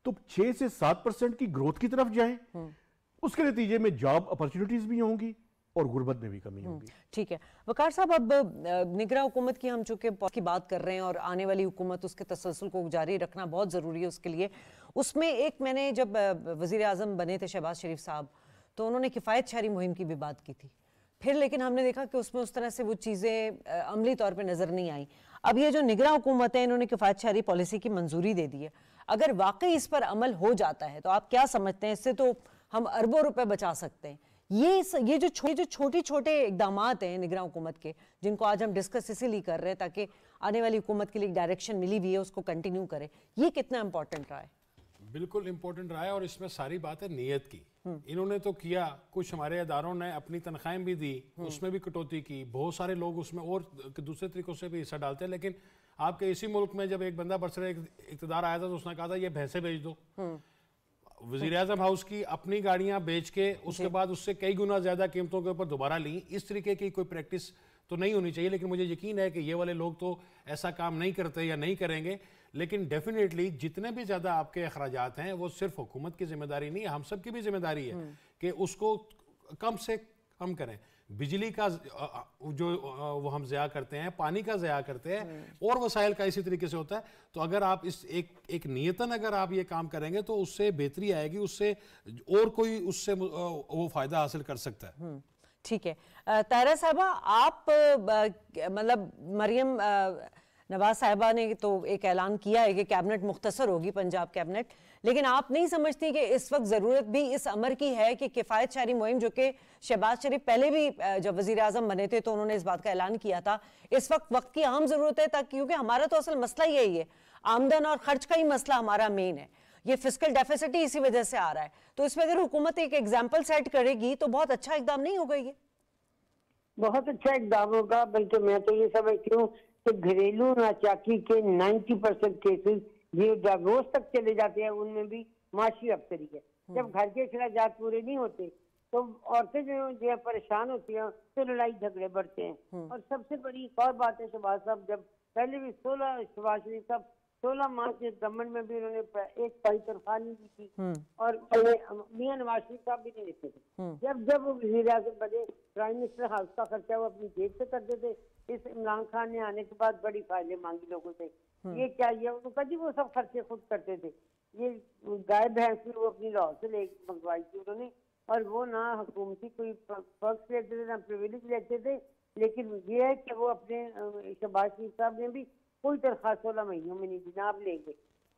Speaker 4: तो 6 से 7% की ग्रोथ की तरफ जाएं, उसके नतीजे में जॉब अपॉर्चुनिटीज भी होंगी और गुर्बत में भी कमी होगी।
Speaker 1: ठीक है वकार साहब, अब निगरां हुकूमत की हम चूंकि की बात कर रहे हैं और आने वाली हुकूमत उसके तसलसल को जारी रखना बहुत ज़रूरी है उसके लिए। उसमें एक मैंने जब वज़ीर आज़म बने थे शहबाज शरीफ साहब, तो उन्होंने किफ़ायत शहरी मुहिम की भी बात की थी। फिर लेकिन हमने देखा कि उसमें उस तरह से वो चीज़ें अमली तौर पर नज़र नहीं आई। अब ये जो निगरां हुकूमत है, इन्होंने किफ़ायत शहरी पॉलिसी की मंजूरी दे दी है। अगर वाकई इस पर अमल हो जाता है तो आप क्या समझते हैं, इससे तो हम अरबों रुपए बचा सकते हैं। ये जो छोटे छोटे इकदाम हैं निगरां हुकूमत के, जिनको आज हम डिस्कस इसीलिए कर रहे हैं ताकि आने वाली हुकूमत के लिए डायरेक्शन मिली हुई है उसको कंटिन्यू करें, ये कितना इंपॉर्टेंट रहा है?
Speaker 2: बिल्कुल इंपॉर्टेंट रहा है, और इसमें सारी बात है नीयत की। इन्होंने तो किया, कुछ हमारे इदारों ने अपनी तनख्वाहें भी दी, उसमें भी कटौती की, बहुत सारे लोग उसमें और दूसरे तरीकों से भी हिस्सा डालते हैं। लेकिन आपके इसी मुल्क में जब एक बंदा बरसरे इक़्तिदार आया था तो उसने कहा था ये भैंसे बेच दो। वज़ीर आज़म हाउस की अपनी गाड़ियां बेच के उसके बाद उससे कई गुना ज्यादा कीमतों के ऊपर दोबारा ली। इस तरीके की कोई प्रैक्टिस तो नहीं होनी चाहिए, लेकिन मुझे यकीन है कि ये वाले लोग तो ऐसा काम नहीं करते या नहीं करेंगे। लेकिन डेफिनेटली जितने भी ज्यादा आपके अखराजात हैं वो सिर्फ हुकूमत की जिम्मेदारी नहीं है, हम सब की भी जिम्मेदारी है कि उसको कम से कम करें। बिजली का जो वो हम ज़या करते हैं, पानी का ज़या करते हैं, और वसाइल का इसी तरीके से होता है। तो अगर आप इस एक नियतन अगर आप ये काम करेंगे तो उससे बेहतरी आएगी, उससे और कोई उससे वो फ़ायदा हासिल कर सकता है।
Speaker 1: ठीक है तायरा साहबा, आप मतलब मरियम नवाज साहिबा ने तो एक ऐलान किया है कि कैबिनेट मुख्तसर होगी, पंजाब कैबिनेट, लेकिन आप नहीं समझती कि इस वक्त ज़रूरत भी इस अमर की है कि किफ़ायत शहरी मुहिम, जो कि शहबाज शरीफ पहले भी जब वज़ीर आज़म बने थे तो उन्होंने इस बात का ऐलान किया था, इस वक्त की अहम ज़रूरत है, ताकि क्योंकि हमारा तो असल मसला यही है, आमदन और खर्च का ही मसला हमारा मेन है, ये फिस्कल डेफिसिट ही इसी वजह से आ रहा है। तो इसमें अगर हुकूमत एक एग्जाम्पल सेट करेगी तो बहुत अच्छा इकदाम नहीं होगा? ये
Speaker 3: बहुत अच्छा इकदाम होगा। बल्कि मैं तो ये समझती हूँ कि घरेलू नाचाकी के 90% केसेस जो डिवोर्स तक चले जाते हैं उनमें भी माशी अफसरी है। जब घर के अखराजात पूरे नहीं होते तो औरतें जो है परेशान होती हैं, तो लड़ाई झगड़े बढ़ते हैं। और सबसे बड़ी एक और बात है, शहबाज साहब जब पहले भी शहबाज शरीफ साहब 16 माह के गवर्नमेंट में भी उन्होंने एक पहली तनख्वाह नहीं दी थी, और मियां नवाज शरीफ साहब भी नहीं देते थे। जब वो वज़ीर आज़म बने, प्राइम मिनिस्टर हाउस का खर्चा वो अपनी जेब से करते थे। इस इमरान खान ने आने के बाद बड़ी फायदे मांगी लोगों से, ये चाहिए, उन्होंने कहा जी वो सब खर्चे खुद करते थे। ये गाय भैंस भी वो अपनी लाहौर से ले मंगवाई थी उन्होंने, और वो ना हुकूमती कोई पर्क्स लेते थे ना प्रिविलेज लेते थे। लेकिन ये है कि वो अपने शहबाज शरीफ साहब ने भी कोई तनख्वाह 16 महीनों में नहीं दी, आप लेंगे।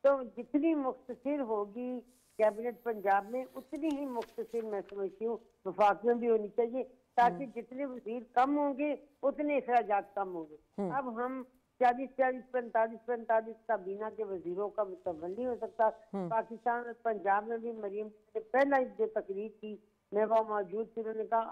Speaker 3: तो जितनी मुख्तसर होगी कैबिनेट पंजाब में, उतनी ही मुख्तसर मैं समझती हूँ वफाक में भी होनी चाहिए, ताकि जितने वजीर कम होंगे उतने अखराजात कम होंगे। अब हम 40-40, 45-45 काबीना के वजीरों का मुतवल नहीं हो सकता। पाकिस्तान और पंजाब में भी मरियम ने पहला जो तकरीर की, मैं वहाँ मौजूद थी, उन्होंने कहा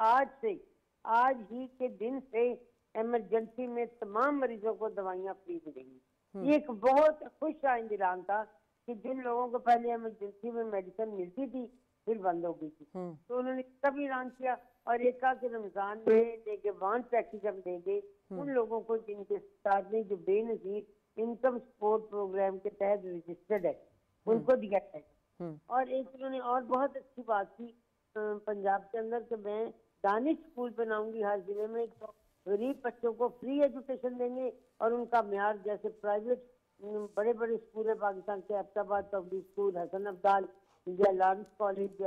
Speaker 3: आज ही के दिन से इमरजेंसी में तमाम मरीजों को दवाइयाँ फ्री मिलेंगी। ये एक बहुत खुश आइंद ऐलान था कि जिन लोगों को पहले इमरजेंसी में मेडिसिन मिलती थी फिर बंद हो गई थी, तो उन्होंने तब ऐलान किया। और एक कहा कि रमजान में नेगेवान पैकेज हम देंगे उन लोगों को जिनके साथ में जो बेनजीर इनकम सपोर्ट प्रोग्राम के तहत रजिस्टर्ड है, उनको दिया जाएगा। और एक उन्होंने और बहुत अच्छी बात की पंजाब के अंदर कि मैं दानिश स्कूल बनाऊंगी हर जिले में, तो गरीब बच्चों को फ्री एजुकेशन देंगे और उनका म्यार जैसे प्राइवेट बड़े बड़े स्कूल है पाकिस्तान के, अब्ताबाद पब्लिक स्कूल, हसन अब्दाल या लॉरेंस कॉलेज,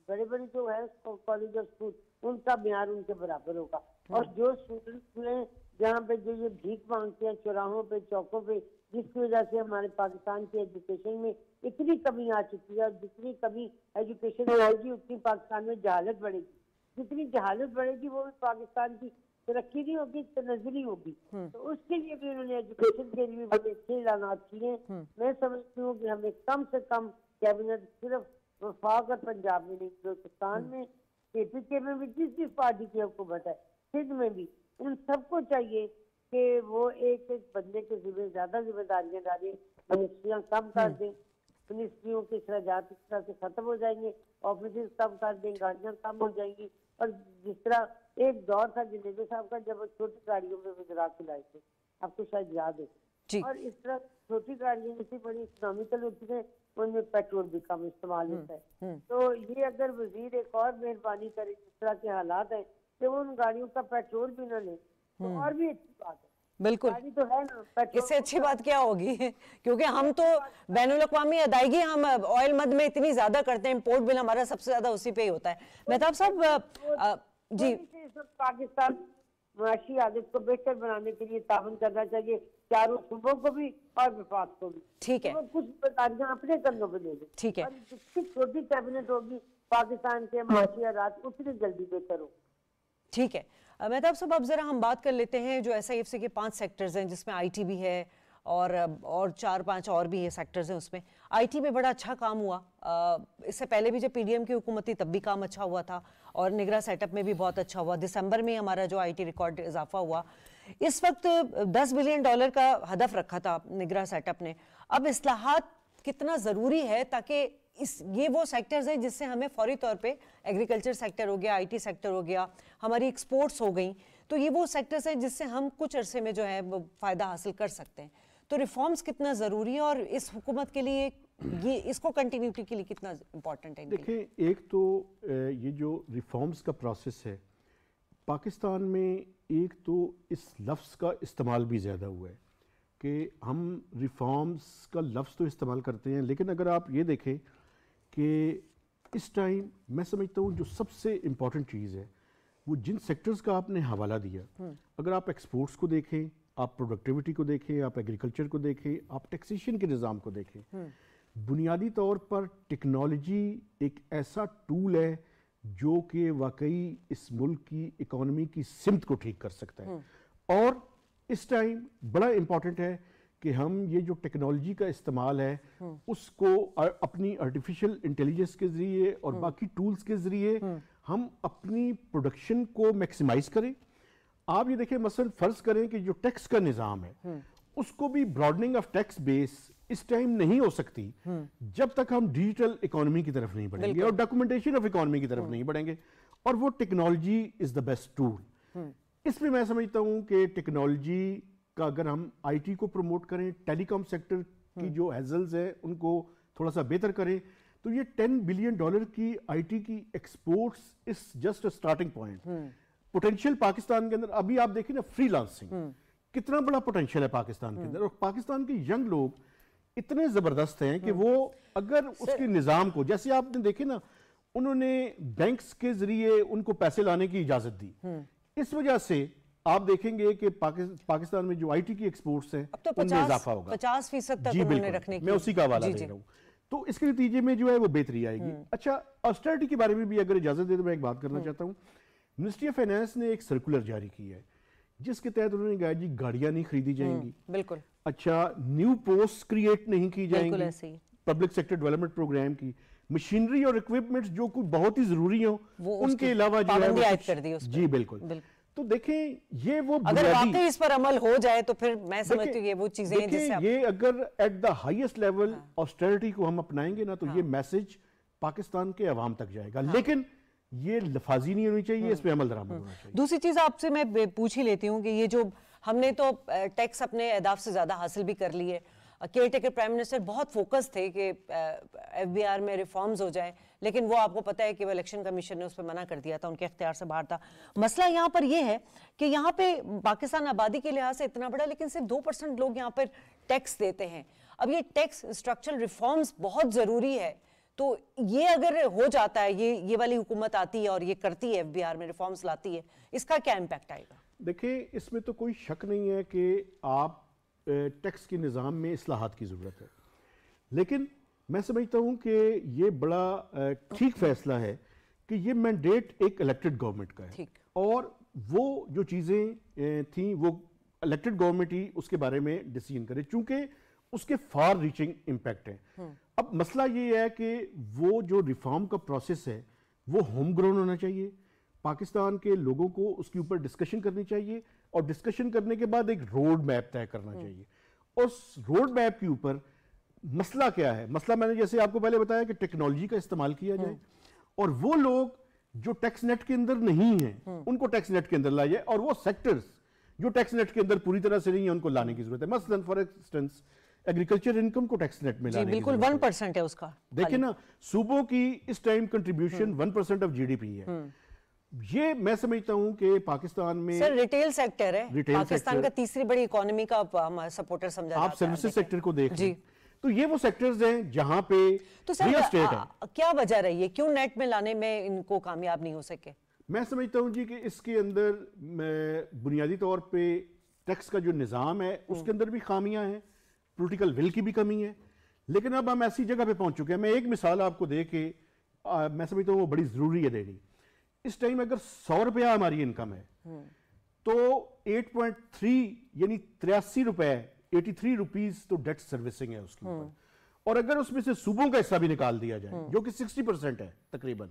Speaker 3: बड़े बड़े जो है कॉलेज और स्कूल, उनका म्यार उनके बराबर होगा। और जो स्टूडेंट्स हैं जहाँ पे जो ये भीख मांगते हैं चौराहों पे चौकों पे, जिसकी वजह से हमारे पाकिस्तान की एजुकेशन में इतनी कमी आ चुकी है, और जितनी कमी एजुकेशन में आएगी उतनी पाकिस्तान में जहालत बढ़ेगी, जितनी जहालत बढ़ेगी वो भी पाकिस्तान की तरक्की नहीं होगी, तनज़्ज़ुली होगी। तो उसके लिए भी उन्होंने एजुकेशन के लिए बड़े अच्छे ऐलानात किए हैं। मैं समझती हूँ कि हमें कम से कम कैबिनेट सिर्फ वफाक और पंजाब में नहीं, बलूचिस्तान में, KPK में भी जिस जिस पार्टी की हुकूमत है, सिंध में भी, उन सबको चाहिए कि वो एक एक बंदे के जिम्मे ज्यादा जिम्मेदारियां डालें, मिनिस्ट्रियाँ कम कर दें, मिनिस्ट्रियों के अखराजात इस तरह से खत्म हो जाएंगे, ऑफिस कम कर दें, गाड़ियाँ कम हो जाएंगी। और जिस तरह एक दौर था जनेजा साहब का जब वो छोटी गाड़ियों में गुजरा के लाए थे, आपको शायद याद है, और इस तरह छोटी गाड़ियाँ जैसी बड़ी इकोनॉमिकल होती है, उनमें पेट्रोल भी कम इस्तेमाल होता है। तो ये अगर वजीर एक और मेहरबानी करे, जिस तरह के हालात हैं कि वो उन गाड़ियों का पेट्रोल भी ना ले, तो और भी अच्छी बात है।
Speaker 1: बिल्कुल,
Speaker 3: गाड़ी तो है ना,
Speaker 1: इससे अच्छी बात क्या होगी क्योंकि हम तो बैनुल-अक़वामी अदायगी हम ऑयल मद में इतनी ज्यादा करते हैं, इंपोर्ट बिल हमारा सबसे ज्यादा उसी पे ही होता है। मेहताब साहब जी,
Speaker 3: पाकिस्तान माशी आदत को बेहतर बनाने के लिए ताउन करना चाहिए, चारों सूबों को भी और विफाक को भी।
Speaker 1: ठीक है,
Speaker 3: तो कुछ जिम्मेदारियां अपने कंधों पे ले लें।
Speaker 1: ठीक है,
Speaker 3: और जितनी छोटी कैबिनेट होगी पाकिस्तान के माशी हालात उतनी जल्दी बेहतर हो।
Speaker 1: ठीक है मेहताब साहब, अब जरा हम बात कर लेते हैं जो SIFC के 5 सेक्टर्स हैं, जिसमें IT भी है और 4-5 और भी है सेक्टर्स हैं। उसमें IT में बड़ा अच्छा काम हुआ, इससे पहले भी जब PDM की हुकूमत थी तब भी काम अच्छा हुआ था, और निगरान सेटअप में भी बहुत अच्छा हुआ। दिसंबर में हमारा जो IT रिकॉर्ड इजाफा हुआ, इस वक्त $10 बिलियन का हदफ रखा था निगरान सेटअप ने। अब इस्लाहात कितना ज़रूरी है ताकि ये वो सेक्टर्स हैं जिससे हमें फौरी तौर पे एग्रीकल्चर सेक्टर हो गया, IT सेक्टर हो गया, हमारी एक्सपोर्ट्स हो गई, तो ये वो सेक्टर्स हैं जिससे हम कुछ अरसे में जो है वो फ़ायदा हासिल कर सकते हैं। तो रिफॉर्म्स कितना ज़रूरी है और इस हुकूमत के लिए ये इसको कंटिन्यूटी के लिए कितना इम्पोर्टेंट है?
Speaker 4: देखिए, एक तो ये जो रिफॉर्म्स का प्रोसेस है पाकिस्तान में, एक तो इस लफ्ज़ का इस्तेमाल भी ज़्यादा हुआ है कि हम रिफॉर्म्स का लफ्ज़ तो इस्तेमाल करते हैं, लेकिन अगर आप ये देखें कि इस टाइम मैं समझता हूँ जो सबसे इम्पॉर्टेंट चीज़ है वो जिन सेक्टर्स का आपने हवाला दिया, अगर आप एक्सपोर्ट्स को देखें, आप प्रोडक्टिविटी को देखें, आप एग्रीकल्चर को देखें, आप टैक्सेशन के निज़ाम को देखें, बुनियादी तौर पर टेक्नोलॉजी एक ऐसा टूल है जो कि वाकई इस मुल्क की इकोनॉमी की सिमत को ठीक कर सकता है। और इस टाइम बड़ा इम्पॉर्टेंट है कि हम ये जो टेक्नोलॉजी का इस्तेमाल है उसको अपनी आर्टिफिशियल इंटेलिजेंस के ज़रिए और बाकी टूल्स के ज़रिए हम अपनी प्रोडक्शन को मैक्सिमाइज करें। आप ये देखें, मसलन फ़र्ज़ करें कि जो टैक्स का निज़ाम है उसको भी ब्रॉडनिंग ऑफ टैक्स बेस इस टाइम नहीं हो सकती जब तक हम डिजिटल इकोनॉमी की तरफ नहीं बढ़ेंगे और डॉक्यूमेंटेशन ऑफ इकोनॉमी की तरफ नहीं बढ़ेंगे, और वो technology is the best tool. इसमें मैं समझता हूँ कि टेक्नोलॉजी का अगर हम IT को प्रमोट करें, टेलीकॉम सेक्टर की जो हैजल्स हैं उनको थोड़ा सा बेहतर करें, तो ये $10 बिलियन की IT की exports is just a starting point. Potential Pakistan के अंदर अभी आप देखिए ना, फ्रीलांसिंग कितना बड़ा पोटेंशियल है पाकिस्तान के अंदर, और पाकिस्तान के यंग लोग इतने जबरदस्त हैं कि वो अगर उसके निज़ाम को, जैसे आपने देखे ना, उन्होंने बैंक्स के जरिए उनको पैसे लाने की इजाजत दी, इस वजह से आप देखेंगे कि पाकिस्तान में जो IT की एक्सपोर्ट्स हैं
Speaker 1: अब तो
Speaker 4: उनमें इजाफा होगा
Speaker 1: 50% तक उन्होंने रखने की,
Speaker 4: मैं उसी का हवाला दे रहा हूँ। तो इसके नतीजे में जो है वो बेहतरी आएगी। अच्छा, ऑस्टेरिटी के बारे में भी अगर इजाजत दे तो मैं एक बात करना चाहता हूँ। मिनिस्ट्री ऑफ फाइनेंस ने एक सर्कुलर जारी की है जिसके तहत उन्होंने कहा जी गाड़ियां नहीं खरीदी जाएंगी,
Speaker 1: बिल्कुल,
Speaker 4: अच्छा न्यू पोस्ट क्रिएट नहीं की जाएंगी, पब्लिक सेक्टर डेवलपमेंट प्रोग्राम की मशीनरी और इक्विपमेंट्स जो कुछ बहुत ही जरूरी हो उनके अलावा जो है
Speaker 1: कर दी उस
Speaker 4: जी बिल्कुल। तो देखें, ये वो
Speaker 1: अगर वाकई इस पर अमल हो जाए तो फिर मैं समझती हूँ ये वो चीजें हैं जिससे
Speaker 4: ये अगर at the highest level austerity को हम अपनाएंगे ना तो ये मैसेज पाकिस्तान के अवाम तक जाएगा। लेकिन ये लफाजी नहीं होनी चाहिए, इस पे अमल दरामद होना चाहिए।
Speaker 1: दूसरी चीज आपसे मैं पूछ ही लेती हूँ कि ये जो हमने तो टैक्स अपने अहदाफ से ज्यादा हासिल भी कर लिए, केयर टेकर प्राइम मिनिस्टर बहुत फोकस थे कि FBR में रिफॉर्म्स हो जाए, लेकिन वो आपको पता है कि वो इलेक्शन कमीशन ने उस पर मना कर दिया था, उनके इख्तियार से बाहर था। मसला यहाँ पर ये है कि यहाँ पे पाकिस्तान आबादी के लिहाज से इतना बड़ा, लेकिन सिर्फ 2% लोग यहाँ पर टैक्स देते हैं। अब ये टैक्स स्ट्रक्चरल रिफॉर्म्स बहुत ज़रूरी है, तो ये अगर हो जाता है, ये वाली हुकूमत आती है और ये करती है, FBR में रिफॉर्म्स लाती है, इसका क्या इम्पैक्ट आएगा?
Speaker 4: देखिए, इसमें तो कोई शक नहीं है कि आप टैक्स के निज़ाम में इस्लाहात की ज़रूरत है। लेकिन मैं समझता हूँ कि ये बड़ा ठीक फैसला है कि ये मैंडेट एक इलेक्टेड गवर्नमेंट का है, और वो जो चीज़ें थी वो इलेक्टेड गवर्नमेंट ही उसके बारे में डिसीजन करे, चूंकि उसके फार रीचिंग इम्पैक्ट है। अब मसला ये है कि वो जो रिफॉर्म का प्रोसेस है वो होम ग्रोन होना चाहिए, पाकिस्तान के लोगों को उसके ऊपर डिस्कशन करनी चाहिए, और डिस्कशन करने के बाद एक रोड मैप तय करना चाहिए। उस रोड मैप के ऊपर मसला क्या है, मसला मैंने जैसे आपको पहले बताया कि टेक्नोलॉजी का इस्तेमाल किया जाए, और वो लोग जो टैक्स नेट के अंदर नहीं हैं उनको टैक्स नेट के अंदर लाया जाए, और वो सेक्टर्स जो टैक्स नेट के अंदर पूरी तरह से नहीं है उनको लाने की जरूरत है। मसलन फॉर इंस्टेंस एग्रीकल्चर इनकम को टैक्स नेट में लाने की
Speaker 1: बिल्कुल 1% है उसका।
Speaker 4: देखिए ना, सूबों की इस टाइम कंट्रीब्यूशन 1% ऑफ जीडीपी है। ये मैं समझता हूं कि पाकिस्तान में
Speaker 1: सर रिटेल सेक्टर है,
Speaker 4: रिटेल
Speaker 1: पाकिस्तान का तीसरी बड़ी इकोनॉमी का सपोर्टर समझा जाता है।
Speaker 4: आप सर्विसेज सेक्टर को देख जी, तो ये वो सेक्टर्स हैं जहां पे
Speaker 1: तो सर
Speaker 4: रियल एस्टेट है।
Speaker 1: क्या वजह रही है, क्यों नेट में लाने में इनको कामयाब नहीं हो सके?
Speaker 4: मैं समझता हूं जी कि इसके अंदर बुनियादी तौर पे टैक्स का जो निज़ाम है उसके अंदर भी खामियां हैं, पॉलिटिकल विल की भी कमी है। लेकिन अब हम ऐसी जगह पे पहुंच चुके हैं, मैं एक मिसाल आपको दे के मैं समझता हूँ वो बड़ी ज़रूरी है देनी। इस टाइम अगर 100 रुपया हमारी इनकम है तो 8.3 यानी 83 रुपए 83 रुपीज तो डेट सर्विसिंग है उसके ऊपर, और अगर उसमें से सूबों का हिस्सा भी निकाल दिया जाए जो कि 60% है तकरीबन,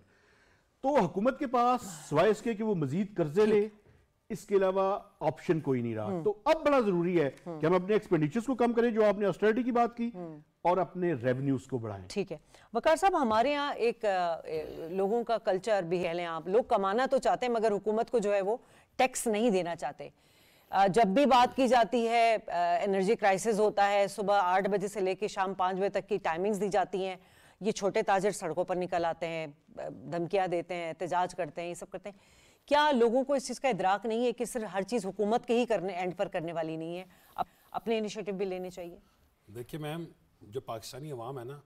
Speaker 4: तो हुकूमत के पास सिवाय इसके कि वो मजीद कर्जे ले, इसके अलावा ऑप्शन कोई नहीं रहा। तो अब बड़ा जरूरी है कि हम अपने एक्सपेंडिचर्स को कम करें, जो आपने ऑस्टेरिटी की बात की, और अपने रेवेन्यूज को बढ़ाएं।
Speaker 1: ठीक है वकार साहब, हमारे यहाँ एक लोगों का कल्चर भी है, आप लोग कमाना तो चाहते हैं मगर हुकूमत को जो है वो टैक्स नहीं देना चाहते। जब भी बात की जाती है एनर्जी क्राइसिस होता है, सुबह 8 बजे से लेकर शाम 5 बजे तक की टाइमिंग्स दी जाती हैं, ये छोटे ताजर सड़कों पर निकल आते हैं, धमकियां देते हैं, एहतजाज करते हैं, ये सब करते हैं। क्या लोगों को इस चीज़ का इदराक नहीं है कि सिर्फ हर चीज़ हुकूमत के ही एंड पर करने वाली नहीं है, अपने इनिशिएटिव भी लेने चाहिए?
Speaker 2: देखिए मैम, जो पाकिस्तानी अवाम है ना,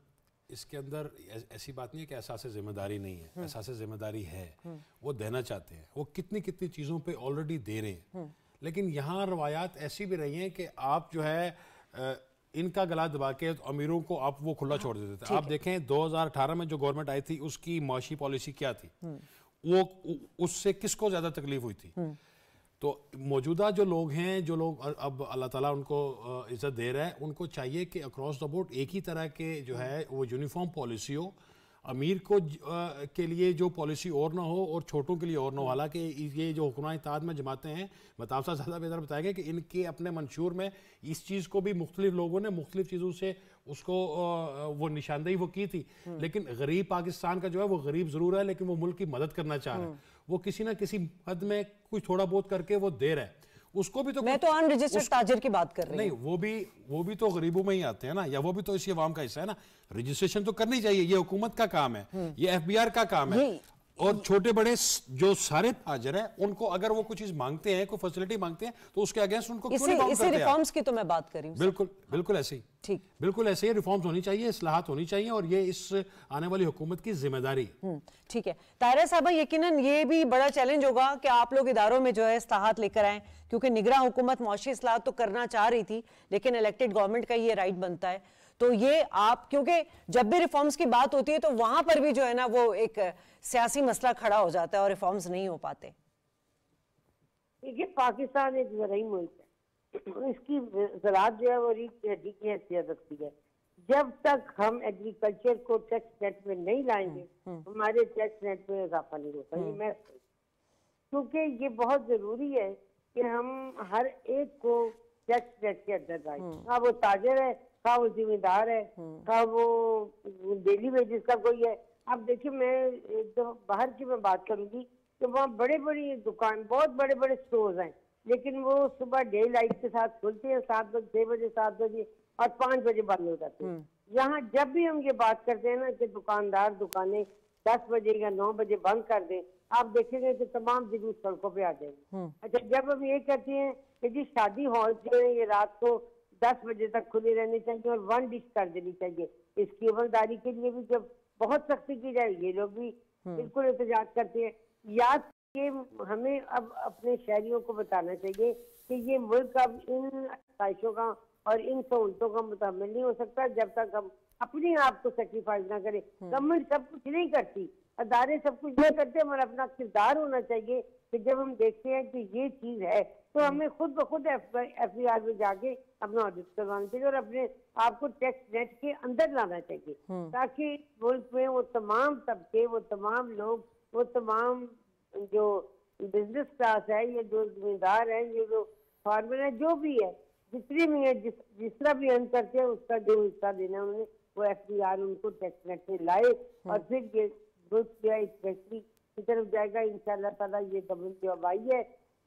Speaker 2: इसके अंदर ऐसी बात नहीं है कि एहसास जिम्मेदारी नहीं है, एहसास जिम्मेदारी है, वो देना चाहते हैं, वो कितनी कितनी चीज़ों पे ऑलरेडी दे रहे हैं। लेकिन यहाँ रवायात ऐसी भी रही हैं कि आप जो है इनका गला दबा के तो अमीरों को आप वो खुला छोड़ देते थे। आप देखें 2018 में जो गवर्नमेंट आई थी उसकी माशी पॉलिसी क्या थी, वो उससे किसको ज़्यादा तकलीफ हुई थी? तो मौजूदा जो लोग हैं, जो लोग अब अल्लाह ताला उनको इज्जत दे रहा है, उनको चाहिए कि अक्रॉस द बोर्ड एक ही तरह के जो है वो यूनिफॉर्म पॉलिसी हो, अमीर को के लिए जो पॉलिसी और ना हो और छोटों के लिए और ना हो। हालांकि ये जो हुक्मरान इत्तेहाद में जमाते हैं, बताब साहब ज़्यादा बेहतर बताएंगे कि इनके अपने मंशूर में इस चीज़ को भी मुख्तलिफ लोगों ने मुख्तलिफ चीज़ों से उसको वो निशानदेही वो की थी। लेकिन गरीब पाकिस्तान का जो है वो गरीब ज़रूर है, लेकिन वो मुल्क की मदद करना चाह रहा है, वो किसी ना किसी हद में कुछ थोड़ा बहुत करके वो दे रहा है। उसको भी तो
Speaker 1: मैं तो अनरजिस्टर्ड ताजिर की बात कर रही
Speaker 2: नहीं, वो भी तो गरीबों में ही आते हैं ना, या वो भी तो इसी अवाम का हिस्सा है ना। रजिस्ट्रेशन तो करनी चाहिए, ये हुकूमत का काम है, ये FBR का काम है। और छोटे बड़े जो सारे ताजर हैं उनको अगर वो कुछ चीज मांगते हैं, कोई फैसिलिटी मांगते हैं, तो उसके अगेंस्ट उनको क्यों नहीं काम करते हैं?
Speaker 1: रिफॉर्म्स की तो मैं बात कर रही हूं।
Speaker 2: बिल्कुल ऐसे ही,
Speaker 1: ठीक,
Speaker 2: बिल्कुल ऐसे ही रिफॉर्म्स होनी चाहिए, इस्लाहात होनी चाहिए, और ये इस आने वाली हुकूमत की जिम्मेदारी है।
Speaker 1: ठीक है ताहिरा साहबा, यकीनन ये भी बड़ा चैलेंज होगा कि आप लोग इदारों में जो है इस्लाहात लेकर आए, क्योंकि निगरान हुकूमत मौशी इस्लाहात तो करना चाह रही थी, लेकिन इलेक्टेड गवर्नमेंट का ये राइट बनता है। तो ये आप, क्योंकि जब भी रिफॉर्म्स की बात होती है तो वहां पर भी जो है ना वो एक सियासी मसला खड़ा हो जाता है और रिफॉर्म्स नहीं हो पाते।
Speaker 3: देखिए, पाकिस्तान एक ज़राई मुल्क है, इसकी ज़राअत जो है वो रीढ़ की हड्डी की हैसियत रखती है। जब तक हम एग्रीकल्चर को टैक्स नेट में नहीं लाएंगे, हमारे टैक्स नेट में इजाफा नहीं होता। ये मैं, क्योंकि ये बहुत जरूरी है कि हम हर एक को टैक्स नेट के अंदर लाएं, हाँ वो ताजर है, हाँ वो जिम्मेदार है, हाँ वो डेली वेजेस का कोई है। अब देखिए, मैं एकदम बाहर की मैं बात करूंगी कि वहाँ बड़े बड़ी दुकान, बहुत बड़े बड़े स्टोर्स हैं, लेकिन वो सुबह डे लाइट के साथ खुलते हैं 7 बजे, 6 बजे, 7 बजे और 5 बजे बंद हो जाते हैं। यहाँ जब भी हम ये बात करते हैं ना कि दुकानदार दुकानें 10 बजे या 9 बजे बंद कर दें, आप देखेंगे कि तमाम जुलूस सड़कों पे आ जाएंगे। अच्छा, जब हम ये कहते हैं कि जी शादी हॉल जो है ये रात को 10 बजे तक खुले रहने चाहिए और 1 डिश कर देनी चाहिए, इसकी अमलदारी के लिए भी जब बहुत सख्ती की जाए, ये लोग भी बिल्कुल एहतजाज करते हैं। याद कि हमें अब अपने शहरियों को बताना चाहिए कि ये मुल्क अब इन ख्वाहिशों का और इन सहूलतों का मुताबिल नहीं हो सकता जब तक हम अपने आप को सेक्रीफाइस ना करें। गवर्नमेंट सब कुछ नहीं करती, अदारे सब कुछ नहीं करते, हमारा अपना किरदार होना चाहिए कि जब हम देखते हैं कि ये चीज है तो हमें खुद ब खुद FBR में जाके अपना ऑडिट करवाना चाहिए और अपने आप को टैक्स नेट के अंदर लाना चाहिए, ताकि मुल्क में वो तमाम तबके, वो तमाम लोग, वो तमाम जो बिजनेस क्लास है, ये जो जिम्मेदार है, ये जो फार्मर है, जो भी है, जितनी भी है, जिस तरह भी अर्न करते हैं उसका जो हिस्सा देना है उन्होंने, वो FBR उनको टैक्स नेट में लाए और फिर ये ग्रोथ जो है इंडस्ट्री की तरफ जाएगा। इंशाल्लाह ताला ये गवर्नमेंट जो अब आई है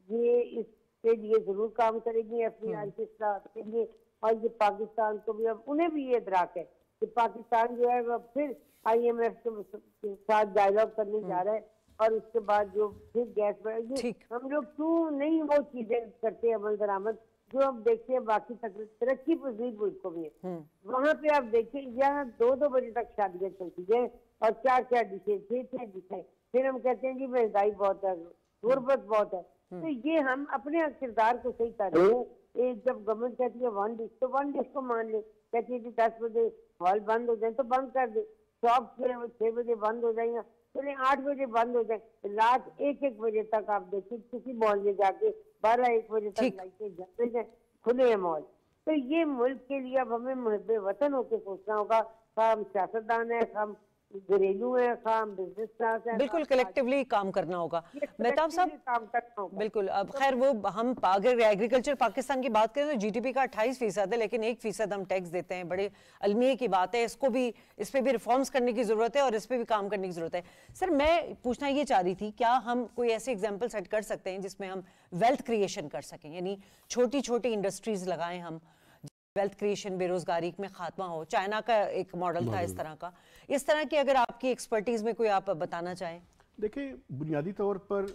Speaker 3: ये इसके लिए जरूर काम करेगी FBR के लिए। और ये पाकिस्तान को भी, अब उन्हें भी ये इदराक है कि पाकिस्तान जो है वो फिर IMF के साथ डायलॉग करने जा रहा है और उसके बाद जो फिर गैस बढ़ेगी। हम लोग क्यों नहीं वो चीजें करते अमल दरामद जो हम देखते हैं बाकी तरक्की पजीर मुल्कों में। वहाँ पे आप देखिए यहाँ 2-2 बजे तक शादियां चलती है और 4-4 डिशें, 6-6 डिशें, फिर हम कहते हैं कि महंगाई बहुत है, गुर्बत बहुत है। तो ये हम अपने किरदार को सही कर रहे हैं। एक जब गवर्नमेंट कहती है 1 डिश तो 1 डिश को मान ले, कहती है कि 10 बजे हॉल बंद हो जाए तो बंद कर दे, शॉप 6 बजे बंद हो जाएंगे, चले 8 बजे बंद हो जाए, रात 1-1 बजे तक आप देखिए किसी मॉल में जाके 12-1 बजे तक लाइटें जलते जाए, खुले हैं मॉल। तो ये मुल्क के लिए अब हमें मुहब्बे वतन होकर सोचना होगा। हम सियासतदान है, हम घरेलू है, हम बिजनेस क्लास है,
Speaker 1: बिल्कुल कलेक्टिवली काम करना होगा। मेहताब साहब
Speaker 3: काम करना होगा
Speaker 1: बिल्कुल। अब खैर वो हम अगर एग्रीकल्चर पाकिस्तान की बात करें तो GDP का 28% है, लेकिन 1% हम टैक्स देते हैं। बड़े अलमिये की बात है, इसको भी, इस पे भी रिफॉर्म्स करने की जरूरत है और इस पे भी काम करने की जरूरत है। सर मैं पूछना ये चाह रही थी, क्या हम कोई ऐसे एग्जाम्पल सेट कर सकते हैं जिसमें हम वेल्थ क्रिएशन कर सकें, यानी छोटी छोटी इंडस्ट्रीज लगाएं हम, वेल्थ क्रिएशन, बेरोजगारी में खात्मा हो। चाइना का एक मॉडल था इस तरह का, इस तरह की अगर आपकी एक्सपर्टीज में कोई आप बताना चाहें।
Speaker 4: देखिए बुनियादी तौर पर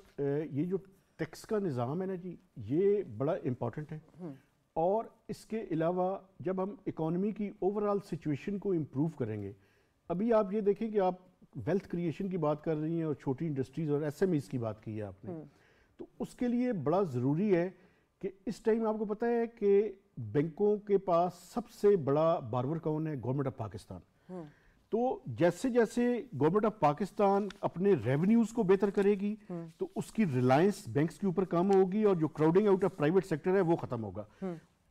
Speaker 4: ये जो टैक्स का निज़ाम है ना जी, ये बड़ा इम्पॉर्टेंट है और इसके अलावा जब हम इकोनॉमी की ओवरऑल सिचुएशन को इम्प्रूव करेंगे, अभी आप ये देखें कि आप वेल्थ क्रिएशन की बात कर रही हैं और छोटी इंडस्ट्रीज़ और SMEs की बात की है आपने, तो उसके लिए बड़ा ज़रूरी है कि इस टाइम आपको पता है कि बैंकों के पास सबसे बड़ा बारवर कौन है? Government of Pakistan. तो जैसे जैसे गवर्नमेंट ऑफ पाकिस्तान अपने रेवेन्यूज को बेहतर करेगी तो उसकी रिलायंस बैंक्स के ऊपर कम होगी और जो crowding out of private sector है वो खत्म होगा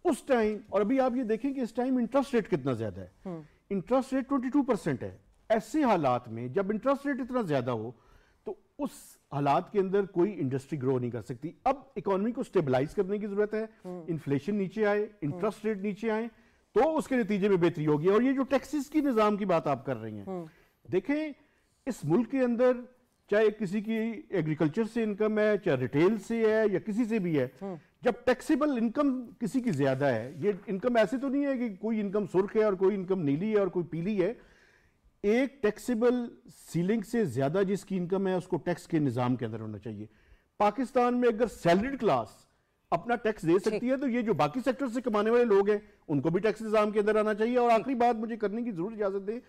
Speaker 4: उस टाइम। और अभी आप ये देखें कि इस टाइम इंटरेस्ट रेट कितना ज्यादा है, इंटरेस्ट रेट 22% है। ऐसे हालात में जब इंटरेस्ट रेट इतना ज्यादा हो तो उस हालात के अंदर कोई इंडस्ट्री ग्रो नहीं कर सकती। अब इकोनॉमी को स्टेबलाइज करने की जरूरत है, इन्फ्लेशन नीचे आए, इंटरेस्ट रेट नीचे आए तो उसके नतीजे में बेहतरी होगी। और ये जो टैक्सेस की निजाम की बात आप कर रही हैं, देखें इस मुल्क के अंदर चाहे किसी की एग्रीकल्चर से इनकम है, चाहे रिटेल से है या किसी से भी है, जब टैक्सेबल इनकम किसी की ज्यादा है, ये इनकम ऐसे तो नहीं है कि कोई इनकम सुर्ख है और कोई इनकम नीली है और कोई पीली है, एक टैक्सेबल सीलिंग से ज्यादा जिसकी इनकम है उसको टैक्स के निजाम के अंदर होना चाहिए। पाकिस्तान में अगर सैलरीड क्लास अपना टैक्स दे सकती है तो ये जो बाकी सेक्टर से कमाने वाले लोग हैं उनको भी टैक्स निजाम के अंदर आना चाहिए। और आखिरी बात मुझे करने की जरूर इजाजत दें,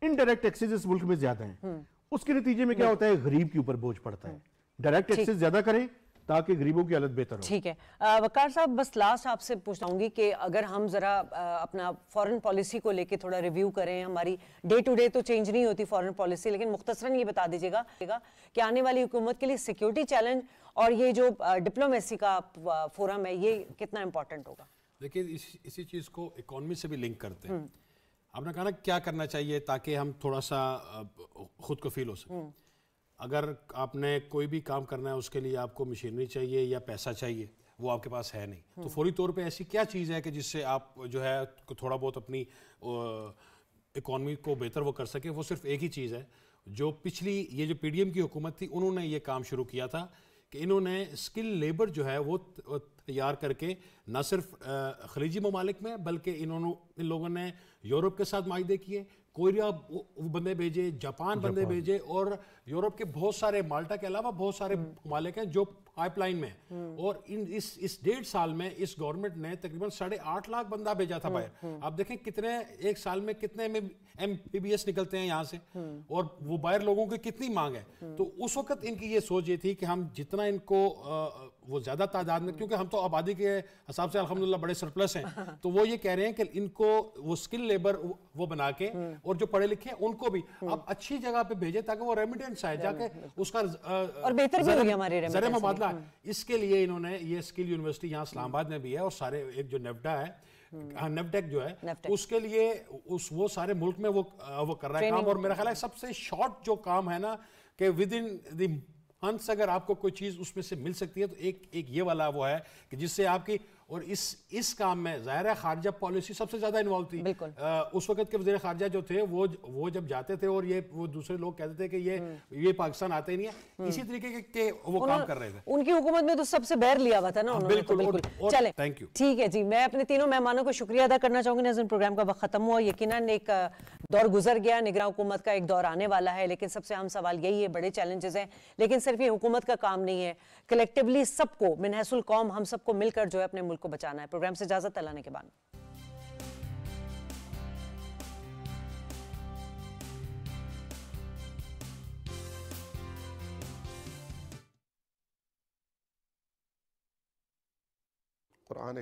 Speaker 4: इनडायरेक्ट टैक्सेस इस मुल्क में ज्यादा हैं, उसके नतीजे में क्या होता है, गरीब के ऊपर बोझ पड़ता है। डायरेक्ट टैक्सेस ज्यादा करें ताकि गरीबों की हालत बेहतर हो।
Speaker 1: ठीक है वकार साहब, बस लास्ट आपसे पूछना चाहूंगी कि अगर हम जरा अपना फॉरेन पॉलिसी को लेके थोड़ा रिव्यू करें, हमारी डे टू डे तो चेंज नहीं होती फॉरेन पॉलिसी, लेकिन मुख्तसरन ये बता दीजिएगा कि आने वाली हुकूमत के लिए सिक्योरिटी चैलेंज और ये जो डिप्लोमेसी का फोरम है ये कितना इंपॉर्टेंट होगा।
Speaker 2: देखिए इसी चीज़ को इकोनॉमी से भी लिंक करते हैं। आपने कहा ना क्या करना चाहिए ताकि हम थोड़ा सा खुद को फील हो सके। अगर आपने कोई भी काम करना है उसके लिए आपको मशीनरी चाहिए या पैसा चाहिए, वो आपके पास है नहीं, तो फौरी तौर पे ऐसी क्या चीज़ है कि जिससे आप जो है थोड़ा बहुत अपनी इकोनॉमी को बेहतर वो कर सके। वो सिर्फ एक ही चीज़ है जो पिछली ये जो PDM की हुकूमत थी उन्होंने ये काम शुरू किया था कि इन्होंने स्किल लेबर जो है वो तैयार करके न सिर्फ खलीजी ममालिक में बल्कि इन लोगों ने यूरोप के साथ माहिदे किए, कोरिया बंदे भेजे, जापान बंदे भेजे और यूरोप के बहुत सारे, माल्टा के अलावा बहुत सारे ममालिक हैं जो पाइपलाइन में। और इस 1.5 साल में इस गवर्नमेंट ने तकरीबन 8.5 लाख बंदा भेजा था बाहर। आप देखें कितने एक साल में कितने MBBS निकलते हैं यहाँ से और वो बाहर लोगों की कितनी मांग है। तो उस वक्त इनकी ये सोच ये थी कि हम जितना इनको वो ज़्यादा तादाद में, क्योंकि हम तो आबादी के हिसाब से अल्हम्दुलिल्लाह बड़े सरप्लस हैं, तो वो ये कह रहे हैं कि इनको वो स्किल लेबर वो बना के और जो पढ़े लिखे हैं उनको भी आप अच्छी जगह पे भेजें ताकि वो रेमिटेंस आए, जाके उसका
Speaker 1: और बेहतर भी होगी हमारी
Speaker 2: ज़र
Speaker 1: रेमिटेंस
Speaker 2: मुबादला। इसके लिए इन्होंने ये स्किल यूनिवर्सिटी यहाँ इस्लामाबाद में भी है और सारे एक जो नेफ्डा है, नेफ्टेक जो है,
Speaker 1: नेफ्टेक।
Speaker 2: उसके लिए वो सारे मुल्क में वो कर रहा है काम। और मेरा ख्याल है सबसे शॉर्ट जो काम है ना कि विद इन द मंथ्स अगर आपको कोई चीज़ उसमें से मिल सकती है तो एक ये वाला वो है कि जिससे आपकी, और इस काम में ज़ाहिर है खारजा पॉलिसी सबसे ज़्यादा इन्वॉल्व थी। उस वक्त के वज़ीर खारजा जो थे वो जब जाते थे और वो दूसरे लोग कहते थे कि ये पाकिस्तान आते ही नहीं है, इसी तरीके के वो काम कर रहे थे।
Speaker 1: उनकी हुकूमत में तो सबसे बैर लिया हुआ था ना उन्होंने।
Speaker 2: बिल्कुल।
Speaker 1: चले,
Speaker 2: थैंक यू।
Speaker 1: ठीक है जी, मैं अपने तीनों मेहमानों को शुक्रिया अदा करना चाहूंगी। नाज़रीन, प्रोग्राम का वक्त खत्म हुआ, यकीनन एक दौर गुजर गया, निगरान हुकूमत का एक दौर आने वाला है, लेकिन सबसे अहम सवाल यही है, बड़े चैलेंजेस हैं, लेकिन सिर्फ ये हुकूमत का काम नहीं है, कलेक्टिवली सबको मिनहसुल कौम हम सबको मिलकर जो है अपने मुल्क को बचाना है। प्रोग्राम से इजाजत अल्लाह ने के बाद।
Speaker 5: कुरान